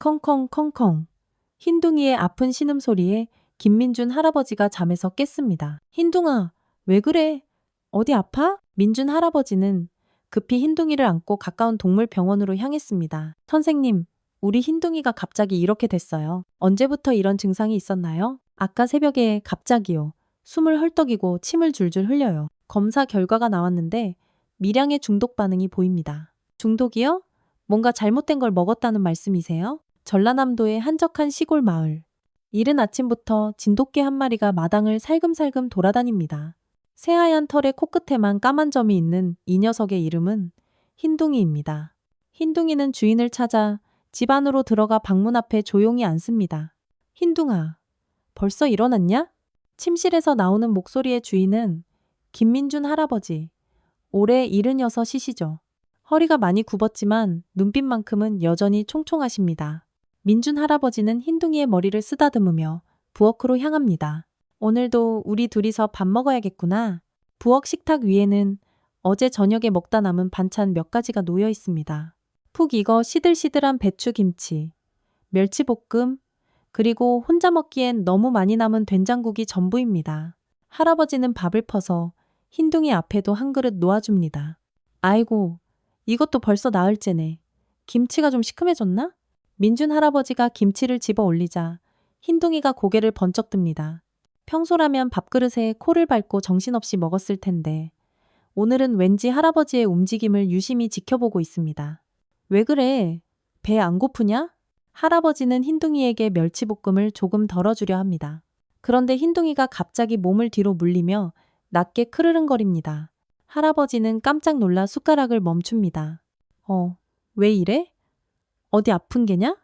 컹컹컹컹. 흰둥이의 아픈 신음소리에 김민준 할아버지가 잠에서 깼습니다. 흰둥아, 왜 그래? 어디 아파? 민준 할아버지는 급히 흰둥이를 안고 가까운 동물병원으로 향했습니다. 선생님, 우리 흰둥이가 갑자기 이렇게 됐어요. 언제부터 이런 증상이 있었나요? 아까 새벽에 갑자기요. 숨을 헐떡이고 침을 줄줄 흘려요. 검사 결과가 나왔는데 미량의 중독 반응이 보입니다. 중독이요? 뭔가 잘못된 걸 먹었다는 말씀이세요? 전라남도의 한적한 시골 마을. 이른 아침부터 진돗개 한 마리가 마당을 살금살금 돌아다닙니다. 새하얀 털에 코끝에만 까만 점이 있는 이 녀석의 이름은 흰둥이입니다. 흰둥이는 주인을 찾아 집 안으로 들어가 방문 앞에 조용히 앉습니다. 흰둥아, 벌써 일어났냐? 침실에서 나오는 목소리의 주인은 김민준 할아버지, 올해 76이시죠. 허리가 많이 굽었지만 눈빛만큼은 여전히 총총하십니다. 민준 할아버지는 흰둥이의 머리를 쓰다듬으며 부엌으로 향합니다. 오늘도 우리 둘이서 밥 먹어야겠구나. 부엌 식탁 위에는 어제 저녁에 먹다 남은 반찬 몇 가지가 놓여 있습니다. 푹 익어 시들시들한 배추김치, 멸치볶음, 그리고 혼자 먹기엔 너무 많이 남은 된장국이 전부입니다. 할아버지는 밥을 퍼서 흰둥이 앞에도 한 그릇 놓아줍니다. 아이고, 이것도 벌써 나흘째네. 김치가 좀 시큼해졌나? 민준 할아버지가 김치를 집어 올리자 흰둥이가 고개를 번쩍 듭니다. 평소라면 밥그릇에 코를 밟고 정신없이 먹었을 텐데 오늘은 왠지 할아버지의 움직임을 유심히 지켜보고 있습니다. 왜 그래? 배 안 고프냐? 할아버지는 흰둥이에게 멸치볶음을 조금 덜어주려 합니다. 그런데 흰둥이가 갑자기 몸을 뒤로 물리며 낮게 크르릉거립니다. 할아버지는 깜짝 놀라 숟가락을 멈춥니다. 왜 이래? 어디 아픈 게냐?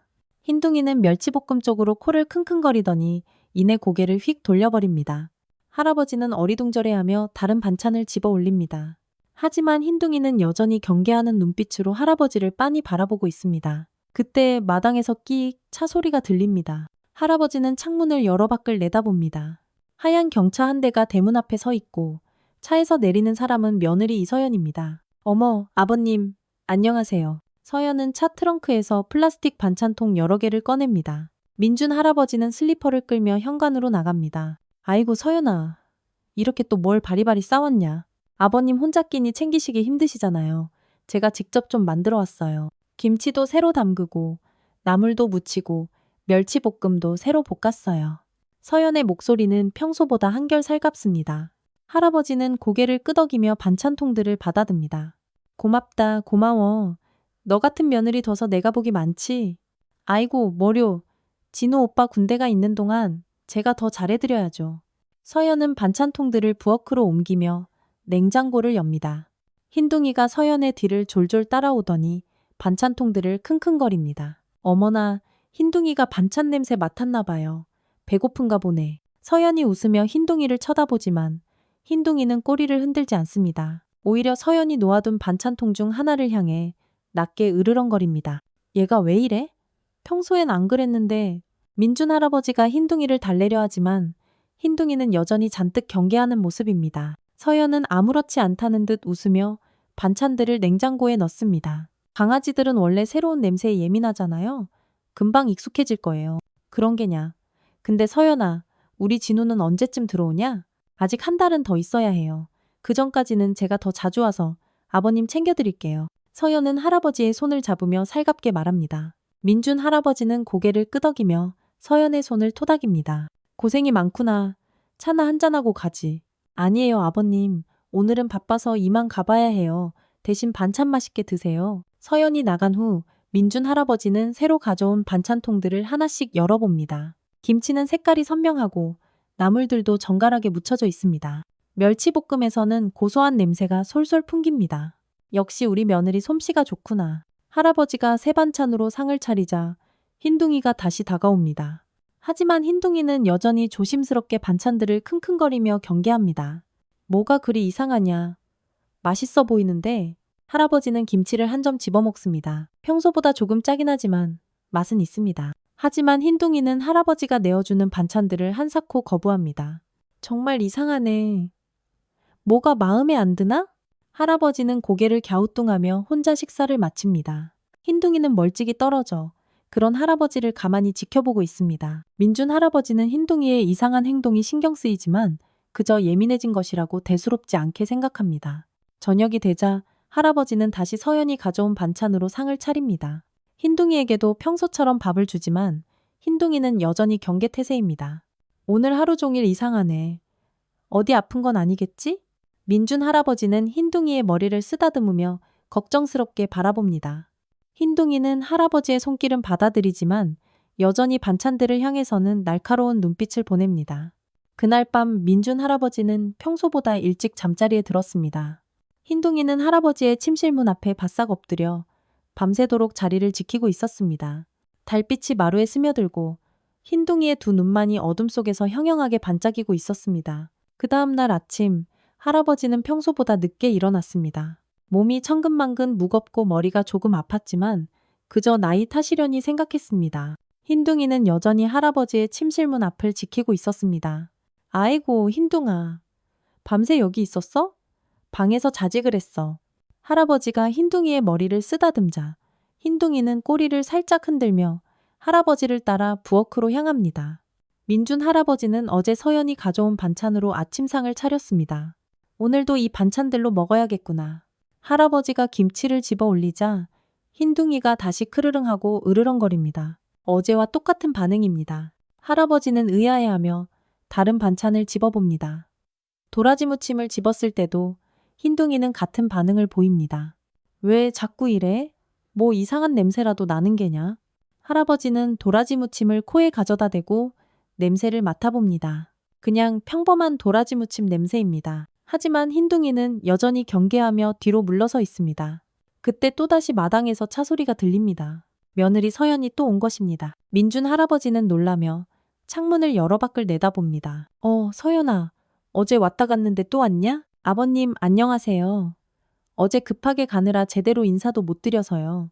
흰둥이는 멸치볶음 쪽으로 코를 킁킁거리더니 이내 고개를 휙 돌려버립니다. 할아버지는 어리둥절해하며 다른 반찬을 집어 올립니다. 하지만 흰둥이는 여전히 경계하는 눈빛으로 할아버지를 빤히 바라보고 있습니다. 그때 마당에서 끼익 차 소리가 들립니다. 할아버지는 창문을 열어 밖을 내다봅니다. 하얀 경차 한 대가 대문 앞에 서 있고 차에서 내리는 사람은 며느리 이서연입니다. 어머, 아버님, 안녕하세요. 서연은 차 트렁크에서 플라스틱 반찬통 여러 개를 꺼냅니다. 민준 할아버지는 슬리퍼를 끌며 현관으로 나갑니다. 아이고 서연아, 이렇게 또 뭘 바리바리 싸웠냐. 아버님 혼자 끼니 챙기시기 힘드시잖아요. 제가 직접 좀 만들어 왔어요. 김치도 새로 담그고 나물도 무치고 멸치볶음도 새로 볶았어요. 서연의 목소리는 평소보다 한결 살갑습니다. 할아버지는 고개를 끄덕이며 반찬통들을 받아듭니다. 고맙다, 고마워. 너 같은 며느리 둬서 내가 복이 많지. 아이고, 뭐료. 진호 오빠 군대가 있는 동안 제가 더 잘해드려야죠. 서연은 반찬통들을 부엌으로 옮기며 냉장고를 엽니다. 흰둥이가 서연의 뒤를 졸졸 따라오더니 반찬통들을 킁킁거립니다. 어머나, 흰둥이가 반찬 냄새 맡았나 봐요. 배고픈가 보네. 서연이 웃으며 흰둥이를 쳐다보지만 흰둥이는 꼬리를 흔들지 않습니다. 오히려 서연이 놓아둔 반찬통 중 하나를 향해 낮게 으르렁거립니다. 얘가 왜 이래? 평소엔 안 그랬는데. 민준 할아버지가 흰둥이를 달래려 하지만 흰둥이는 여전히 잔뜩 경계하는 모습입니다. 서연은 아무렇지 않다는 듯 웃으며 반찬들을 냉장고에 넣습니다. 강아지들은 원래 새로운 냄새에 예민하잖아요. 금방 익숙해질 거예요. 그런 게냐. 근데 서연아, 우리 진우는 언제쯤 들어오냐? 아직 한 달은 더 있어야 해요. 그 전까지는 제가 더 자주 와서 아버님 챙겨드릴게요. 서연은 할아버지의 손을 잡으며 살갑게 말합니다. 민준 할아버지는 고개를 끄덕이며 서연의 손을 토닥입니다. 고생이 많구나. 차나 한잔하고 가지. 아니에요, 아버님. 오늘은 바빠서 이만 가봐야 해요. 대신 반찬 맛있게 드세요. 서연이 나간 후 민준 할아버지는 새로 가져온 반찬통들을 하나씩 열어봅니다. 김치는 색깔이 선명하고 나물들도 정갈하게 묻혀져 있습니다. 멸치볶음에서는 고소한 냄새가 솔솔 풍깁니다. 역시 우리 며느리 솜씨가 좋구나. 할아버지가 새 반찬으로 상을 차리자 흰둥이가 다시 다가옵니다. 하지만 흰둥이는 여전히 조심스럽게 반찬들을 킁킁거리며 경계합니다. 뭐가 그리 이상하냐. 맛있어 보이는데. 할아버지는 김치를 한 점 집어먹습니다. 평소보다 조금 짜긴 하지만 맛은 있습니다. 하지만 흰둥이는 할아버지가 내어주는 반찬들을 한사코 거부합니다. 정말 이상하네. 뭐가 마음에 안 드나? 할아버지는 고개를 갸우뚱하며 혼자 식사를 마칩니다. 흰둥이는 멀찍이 떨어져 그런 할아버지를 가만히 지켜보고 있습니다. 민준 할아버지는 흰둥이의 이상한 행동이 신경 쓰이지만 그저 예민해진 것이라고 대수롭지 않게 생각합니다. 저녁이 되자 할아버지는 다시 서연이 가져온 반찬으로 상을 차립니다. 흰둥이에게도 평소처럼 밥을 주지만 흰둥이는 여전히 경계태세입니다. 오늘 하루 종일 이상하네. 어디 아픈 건 아니겠지? 민준 할아버지는 흰둥이의 머리를 쓰다듬으며 걱정스럽게 바라봅니다. 흰둥이는 할아버지의 손길은 받아들이지만 여전히 반찬들을 향해서는 날카로운 눈빛을 보냅니다. 그날 밤 민준 할아버지는 평소보다 일찍 잠자리에 들었습니다. 흰둥이는 할아버지의 침실문 앞에 바싹 엎드려 밤새도록 자리를 지키고 있었습니다. 달빛이 마루에 스며들고 흰둥이의 두 눈만이 어둠 속에서 형형하게 반짝이고 있었습니다. 그 다음 날 아침 할아버지는 평소보다 늦게 일어났습니다. 몸이 천근만근 무겁고 머리가 조금 아팠지만 그저 나이 탓이려니 생각했습니다. 흰둥이는 여전히 할아버지의 침실문 앞을 지키고 있었습니다. 아이고 흰둥아, 밤새 여기 있었어? 방에서 자지 그랬어. 할아버지가 흰둥이의 머리를 쓰다듬자 흰둥이는 꼬리를 살짝 흔들며 할아버지를 따라 부엌으로 향합니다. 민준 할아버지는 어제 서연이 가져온 반찬으로 아침상을 차렸습니다. 오늘도 이 반찬들로 먹어야겠구나. 할아버지가 김치를 집어 올리자 흰둥이가 다시 크르릉하고 으르렁거립니다. 어제와 똑같은 반응입니다. 할아버지는 의아해하며 다른 반찬을 집어봅니다. 도라지 무침을 집었을 때도 흰둥이는 같은 반응을 보입니다. 왜 자꾸 이래? 뭐 이상한 냄새라도 나는 게냐? 할아버지는 도라지 무침을 코에 가져다 대고 냄새를 맡아봅니다. 그냥 평범한 도라지 무침 냄새입니다. 하지만 흰둥이는 여전히 경계하며 뒤로 물러서 있습니다. 그때 또다시 마당에서 차소리가 들립니다. 며느리 서연이 또 온 것입니다. 민준 할아버지는 놀라며 창문을 열어 밖을 내다봅니다. 서연아, 어제 왔다 갔는데 또 왔냐? 아버님 안녕하세요. 어제 급하게 가느라 제대로 인사도 못 드려서요.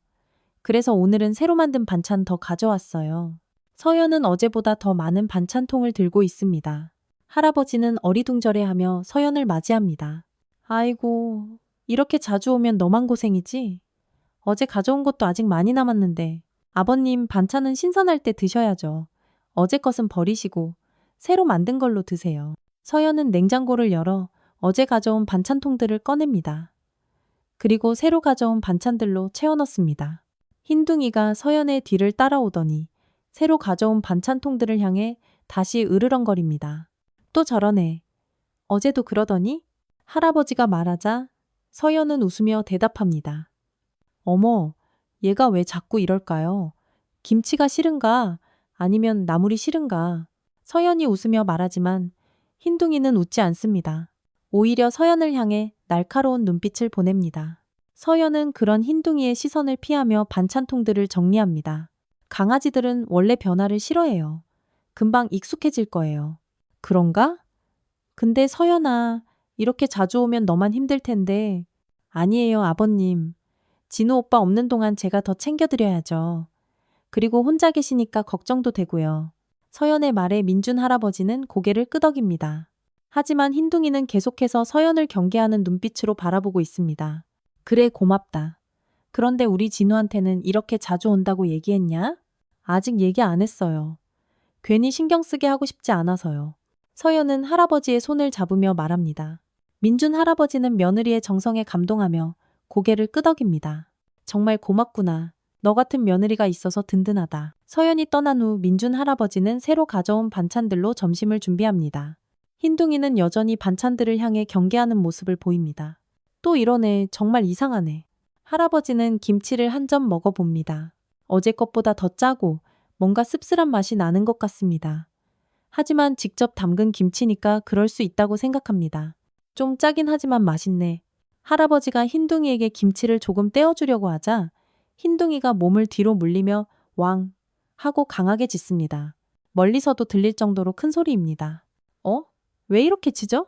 그래서 오늘은 새로 만든 반찬 더 가져왔어요. 서연은 어제보다 더 많은 반찬통을 들고 있습니다. 할아버지는 어리둥절해하며 서연을 맞이합니다. 아이고, 이렇게 자주 오면 너만 고생이지? 어제 가져온 것도 아직 많이 남았는데 아버님 반찬은 신선할 때 드셔야죠. 어제 것은 버리시고 새로 만든 걸로 드세요. 서연은 냉장고를 열어 어제 가져온 반찬통들을 꺼냅니다. 그리고 새로 가져온 반찬들로 채워 넣습니다. 흰둥이가 서연의 뒤를 따라오더니 새로 가져온 반찬통들을 향해 다시 으르렁거립니다. 또 저러네. 어제도 그러더니? 할아버지가 말하자 서연은 웃으며 대답합니다. 어머, 얘가 왜 자꾸 이럴까요? 김치가 싫은가? 아니면 나물이 싫은가? 서연이 웃으며 말하지만 흰둥이는 웃지 않습니다. 오히려 서연을 향해 날카로운 눈빛을 보냅니다. 서연은 그런 흰둥이의 시선을 피하며 반찬통들을 정리합니다. 강아지들은 원래 변화를 싫어해요. 금방 익숙해질 거예요. 그런가? 근데 서연아, 이렇게 자주 오면 너만 힘들 텐데. 아니에요, 아버님. 진우 오빠 없는 동안 제가 더 챙겨드려야죠. 그리고 혼자 계시니까 걱정도 되고요. 서연의 말에 민준 할아버지는 고개를 끄덕입니다. 하지만 흰둥이는 계속해서 서연을 경계하는 눈빛으로 바라보고 있습니다. 그래, 고맙다. 그런데 우리 진우한테는 이렇게 자주 온다고 얘기했냐? 아직 얘기 안 했어요. 괜히 신경 쓰게 하고 싶지 않아서요. 서연은 할아버지의 손을 잡으며 말합니다. 민준 할아버지는 며느리의 정성에 감동하며 고개를 끄덕입니다. 정말 고맙구나. 너 같은 며느리가 있어서 든든하다. 서연이 떠난 후 민준 할아버지는 새로 가져온 반찬들로 점심을 준비합니다. 흰둥이는 여전히 반찬들을 향해 경계하는 모습을 보입니다. 또 이러네. 정말 이상하네. 할아버지는 김치를 한 점 먹어봅니다. 어제 것보다 더 짜고 뭔가 씁쓸한 맛이 나는 것 같습니다. 하지만 직접 담근 김치니까 그럴 수 있다고 생각합니다. 좀 짜긴 하지만 맛있네. 할아버지가 흰둥이에게 김치를 조금 떼어주려고 하자 흰둥이가 몸을 뒤로 물리며 왕 하고 강하게 짖습니다. 멀리서도 들릴 정도로 큰 소리입니다. 왜 이렇게 짖어?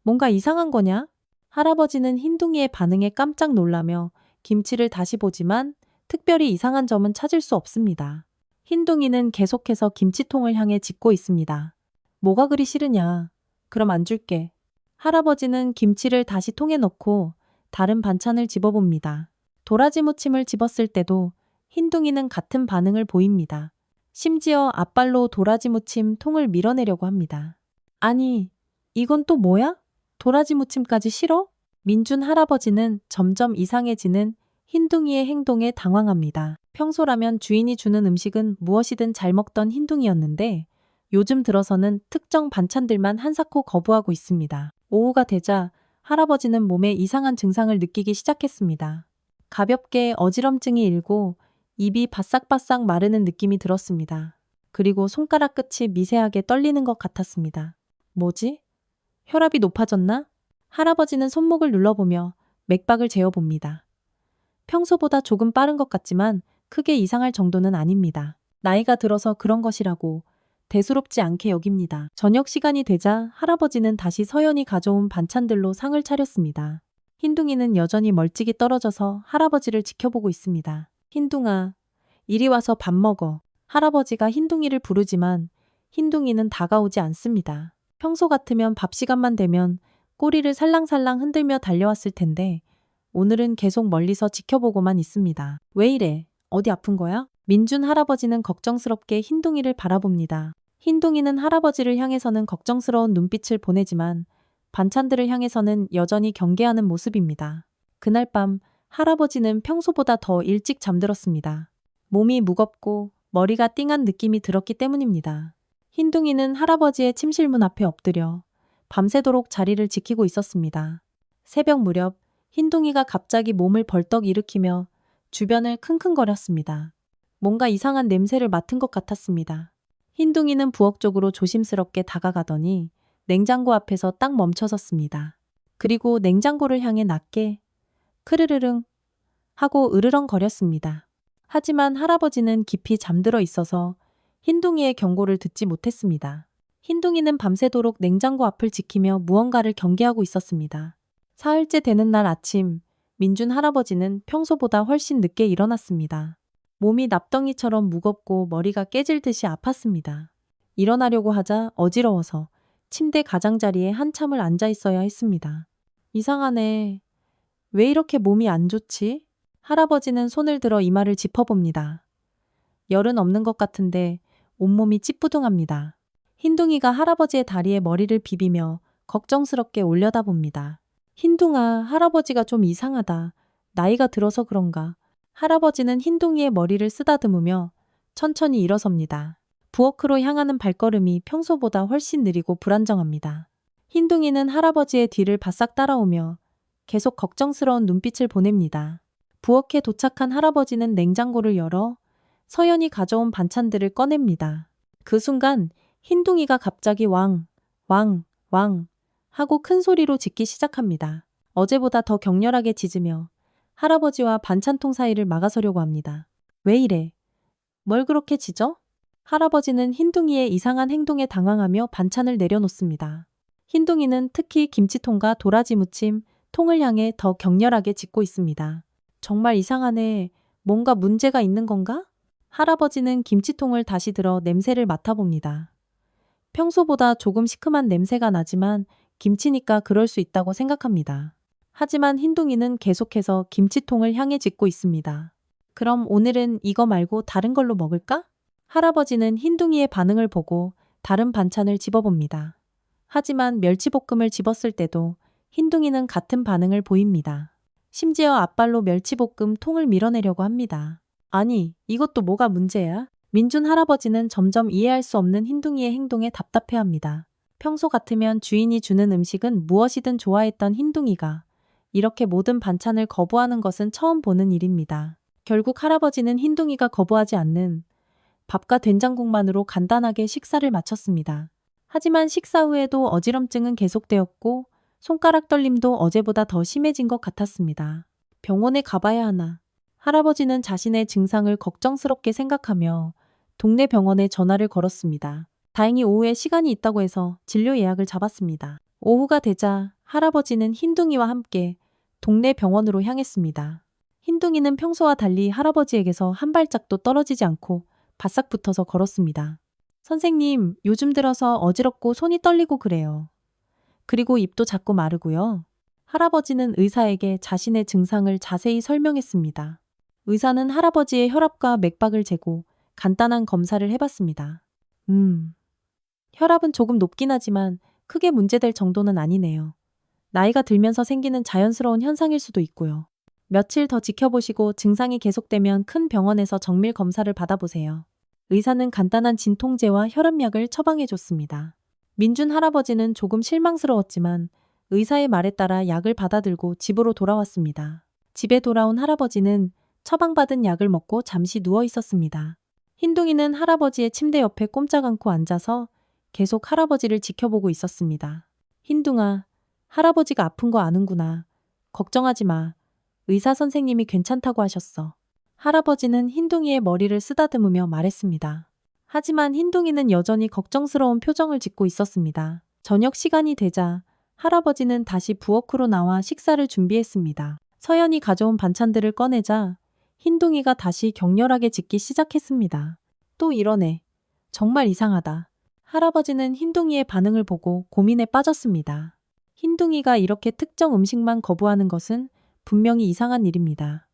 뭔가 이상한 거냐? 할아버지는 흰둥이의 반응에 깜짝 놀라며 김치를 다시 보지만 특별히 이상한 점은 찾을 수 없습니다. 흰둥이는 계속해서 김치통을 향해 짖고 있습니다. 뭐가 그리 싫으냐? 그럼 안 줄게. 할아버지는 김치를 다시 통에 넣고 다른 반찬을 집어봅니다. 도라지 무침을 집었을 때도 흰둥이는 같은 반응을 보입니다. 심지어 앞발로 도라지 무침 통을 밀어내려고 합니다. 아니, 이건 또 뭐야? 도라지 무침까지 싫어? 민준 할아버지는 점점 이상해지는 흰둥이의 행동에 당황합니다. 평소라면 주인이 주는 음식은 무엇이든 잘 먹던 흰둥이였는데 요즘 들어서는 특정 반찬들만 한사코 거부하고 있습니다. 오후가 되자 할아버지는 몸에 이상한 증상을 느끼기 시작했습니다. 가볍게 어지럼증이 일고 입이 바싹바싹 마르는 느낌이 들었습니다. 그리고 손가락 끝이 미세하게 떨리는 것 같았습니다. 뭐지? 혈압이 높아졌나? 할아버지는 손목을 눌러보며 맥박을 재어봅니다. 평소보다 조금 빠른 것 같지만 크게 이상할 정도는 아닙니다. 나이가 들어서 그런 것이라고 대수롭지 않게 여깁니다. 저녁 시간이 되자 할아버지는 다시 서연이 가져온 반찬들로 상을 차렸습니다. 흰둥이는 여전히 멀찍이 떨어져서 할아버지를 지켜보고 있습니다. 흰둥아, 이리 와서 밥 먹어. 할아버지가 흰둥이를 부르지만 흰둥이는 다가오지 않습니다. 평소 같으면 밥 시간만 되면 꼬리를 살랑살랑 흔들며 달려왔을 텐데 오늘은 계속 멀리서 지켜보고만 있습니다. 왜 이래? 어디 아픈 거야? 민준 할아버지는 걱정스럽게 흰둥이를 바라봅니다. 흰둥이는 할아버지를 향해서는 걱정스러운 눈빛을 보내지만 반찬들을 향해서는 여전히 경계하는 모습입니다. 그날 밤 할아버지는 평소보다 더 일찍 잠들었습니다. 몸이 무겁고 머리가 띵한 느낌이 들었기 때문입니다. 흰둥이는 할아버지의 침실문 앞에 엎드려 밤새도록 자리를 지키고 있었습니다. 새벽 무렵 흰둥이가 갑자기 몸을 벌떡 일으키며 주변을 킁킁거렸습니다. 뭔가 이상한 냄새를 맡은 것 같았습니다. 흰둥이는 부엌 쪽으로 조심스럽게 다가가더니 냉장고 앞에서 딱 멈춰섰습니다. 그리고 냉장고를 향해 낮게 크르르릉 하고 으르렁거렸습니다. 하지만 할아버지는 깊이 잠들어 있어서 흰둥이의 경고를 듣지 못했습니다. 흰둥이는 밤새도록 냉장고 앞을 지키며 무언가를 경계하고 있었습니다. 사흘째 되는 날 아침, 민준 할아버지는 평소보다 훨씬 늦게 일어났습니다. 몸이 납덩이처럼 무겁고 머리가 깨질 듯이 아팠습니다. 일어나려고 하자 어지러워서 침대 가장자리에 한참을 앉아 있어야 했습니다. 이상하네. 왜 이렇게 몸이 안 좋지? 할아버지는 손을 들어 이마를 짚어봅니다. 열은 없는 것 같은데 온몸이 찌뿌둥합니다. 흰둥이가 할아버지의 다리에 머리를 비비며 걱정스럽게 올려다봅니다. 흰둥아, 할아버지가 좀 이상하다. 나이가 들어서 그런가. 할아버지는 흰둥이의 머리를 쓰다듬으며 천천히 일어섭니다. 부엌으로 향하는 발걸음이 평소보다 훨씬 느리고 불안정합니다. 흰둥이는 할아버지의 뒤를 바싹 따라오며 계속 걱정스러운 눈빛을 보냅니다. 부엌에 도착한 할아버지는 냉장고를 열어 서연이 가져온 반찬들을 꺼냅니다. 그 순간 흰둥이가 갑자기 왕, 왕, 왕 하고 큰 소리로 짖기 시작합니다. 어제보다 더 격렬하게 짖으며 할아버지와 반찬통 사이를 막아서려고 합니다. 왜 이래? 뭘 그렇게 짖어? 할아버지는 흰둥이의 이상한 행동에 당황하며 반찬을 내려놓습니다. 흰둥이는 특히 김치통과 도라지 무침, 통을 향해 더 격렬하게 짖고 있습니다. 정말 이상하네. 뭔가 문제가 있는 건가? 할아버지는 김치통을 다시 들어 냄새를 맡아봅니다. 평소보다 조금 시큼한 냄새가 나지만 김치니까 그럴 수 있다고 생각합니다. 하지만 흰둥이는 계속해서 김치통을 향해 짖고 있습니다. 그럼 오늘은 이거 말고 다른 걸로 먹을까? 할아버지는 흰둥이의 반응을 보고 다른 반찬을 집어봅니다. 하지만 멸치볶음을 집었을 때도 흰둥이는 같은 반응을 보입니다. 심지어 앞발로 멸치볶음 통을 밀어내려고 합니다. 아니, 이것도 뭐가 문제야? 민준 할아버지는 점점 이해할 수 없는 흰둥이의 행동에 답답해합니다. 평소 같으면 주인이 주는 음식은 무엇이든 좋아했던 흰둥이가 이렇게 모든 반찬을 거부하는 것은 처음 보는 일입니다. 결국 할아버지는 흰둥이가 거부하지 않는 밥과 된장국만으로 간단하게 식사를 마쳤습니다. 하지만 식사 후에도 어지럼증은 계속되었고 손가락 떨림도 어제보다 더 심해진 것 같았습니다. 병원에 가봐야 하나. 할아버지는 자신의 증상을 걱정스럽게 생각하며 동네 병원에 전화를 걸었습니다. 다행히 오후에 시간이 있다고 해서 진료 예약을 잡았습니다. 오후가 되자 할아버지는 흰둥이와 함께 동네 병원으로 향했습니다. 흰둥이는 평소와 달리 할아버지에게서 한 발짝도 떨어지지 않고 바싹 붙어서 걸었습니다. 선생님, 요즘 들어서 어지럽고 손이 떨리고 그래요. 그리고 입도 자꾸 마르고요. 할아버지는 의사에게 자신의 증상을 자세히 설명했습니다. 의사는 할아버지의 혈압과 맥박을 재고 간단한 검사를 해봤습니다. 혈압은 조금 높긴 하지만 크게 문제될 정도는 아니네요. 나이가 들면서 생기는 자연스러운 현상일 수도 있고요. 며칠 더 지켜보시고 증상이 계속되면 큰 병원에서 정밀 검사를 받아보세요. 의사는 간단한 진통제와 혈압약을 처방해줬습니다. 민준 할아버지는 조금 실망스러웠지만 의사의 말에 따라 약을 받아들고 집으로 돌아왔습니다. 집에 돌아온 할아버지는 처방받은 약을 먹고 잠시 누워 있었습니다. 흰둥이는 할아버지의 침대 옆에 꼼짝 않고 앉아서 계속 할아버지를 지켜보고 있었습니다. 흰둥아, 할아버지가 아픈 거 아는구나. 걱정하지 마. 의사 선생님이 괜찮다고 하셨어. 할아버지는 흰둥이의 머리를 쓰다듬으며 말했습니다. 하지만 흰둥이는 여전히 걱정스러운 표정을 짓고 있었습니다. 저녁 시간이 되자 할아버지는 다시 부엌으로 나와 식사를 준비했습니다. 서연이 가져온 반찬들을 꺼내자 흰둥이가 다시 격렬하게 짖기 시작했습니다. 또 이러네. 정말 이상하다. 할아버지는 흰둥이의 반응을 보고 고민에 빠졌습니다. 흰둥이가 이렇게 특정 음식만 거부하는 것은 분명히 이상한 일입니다.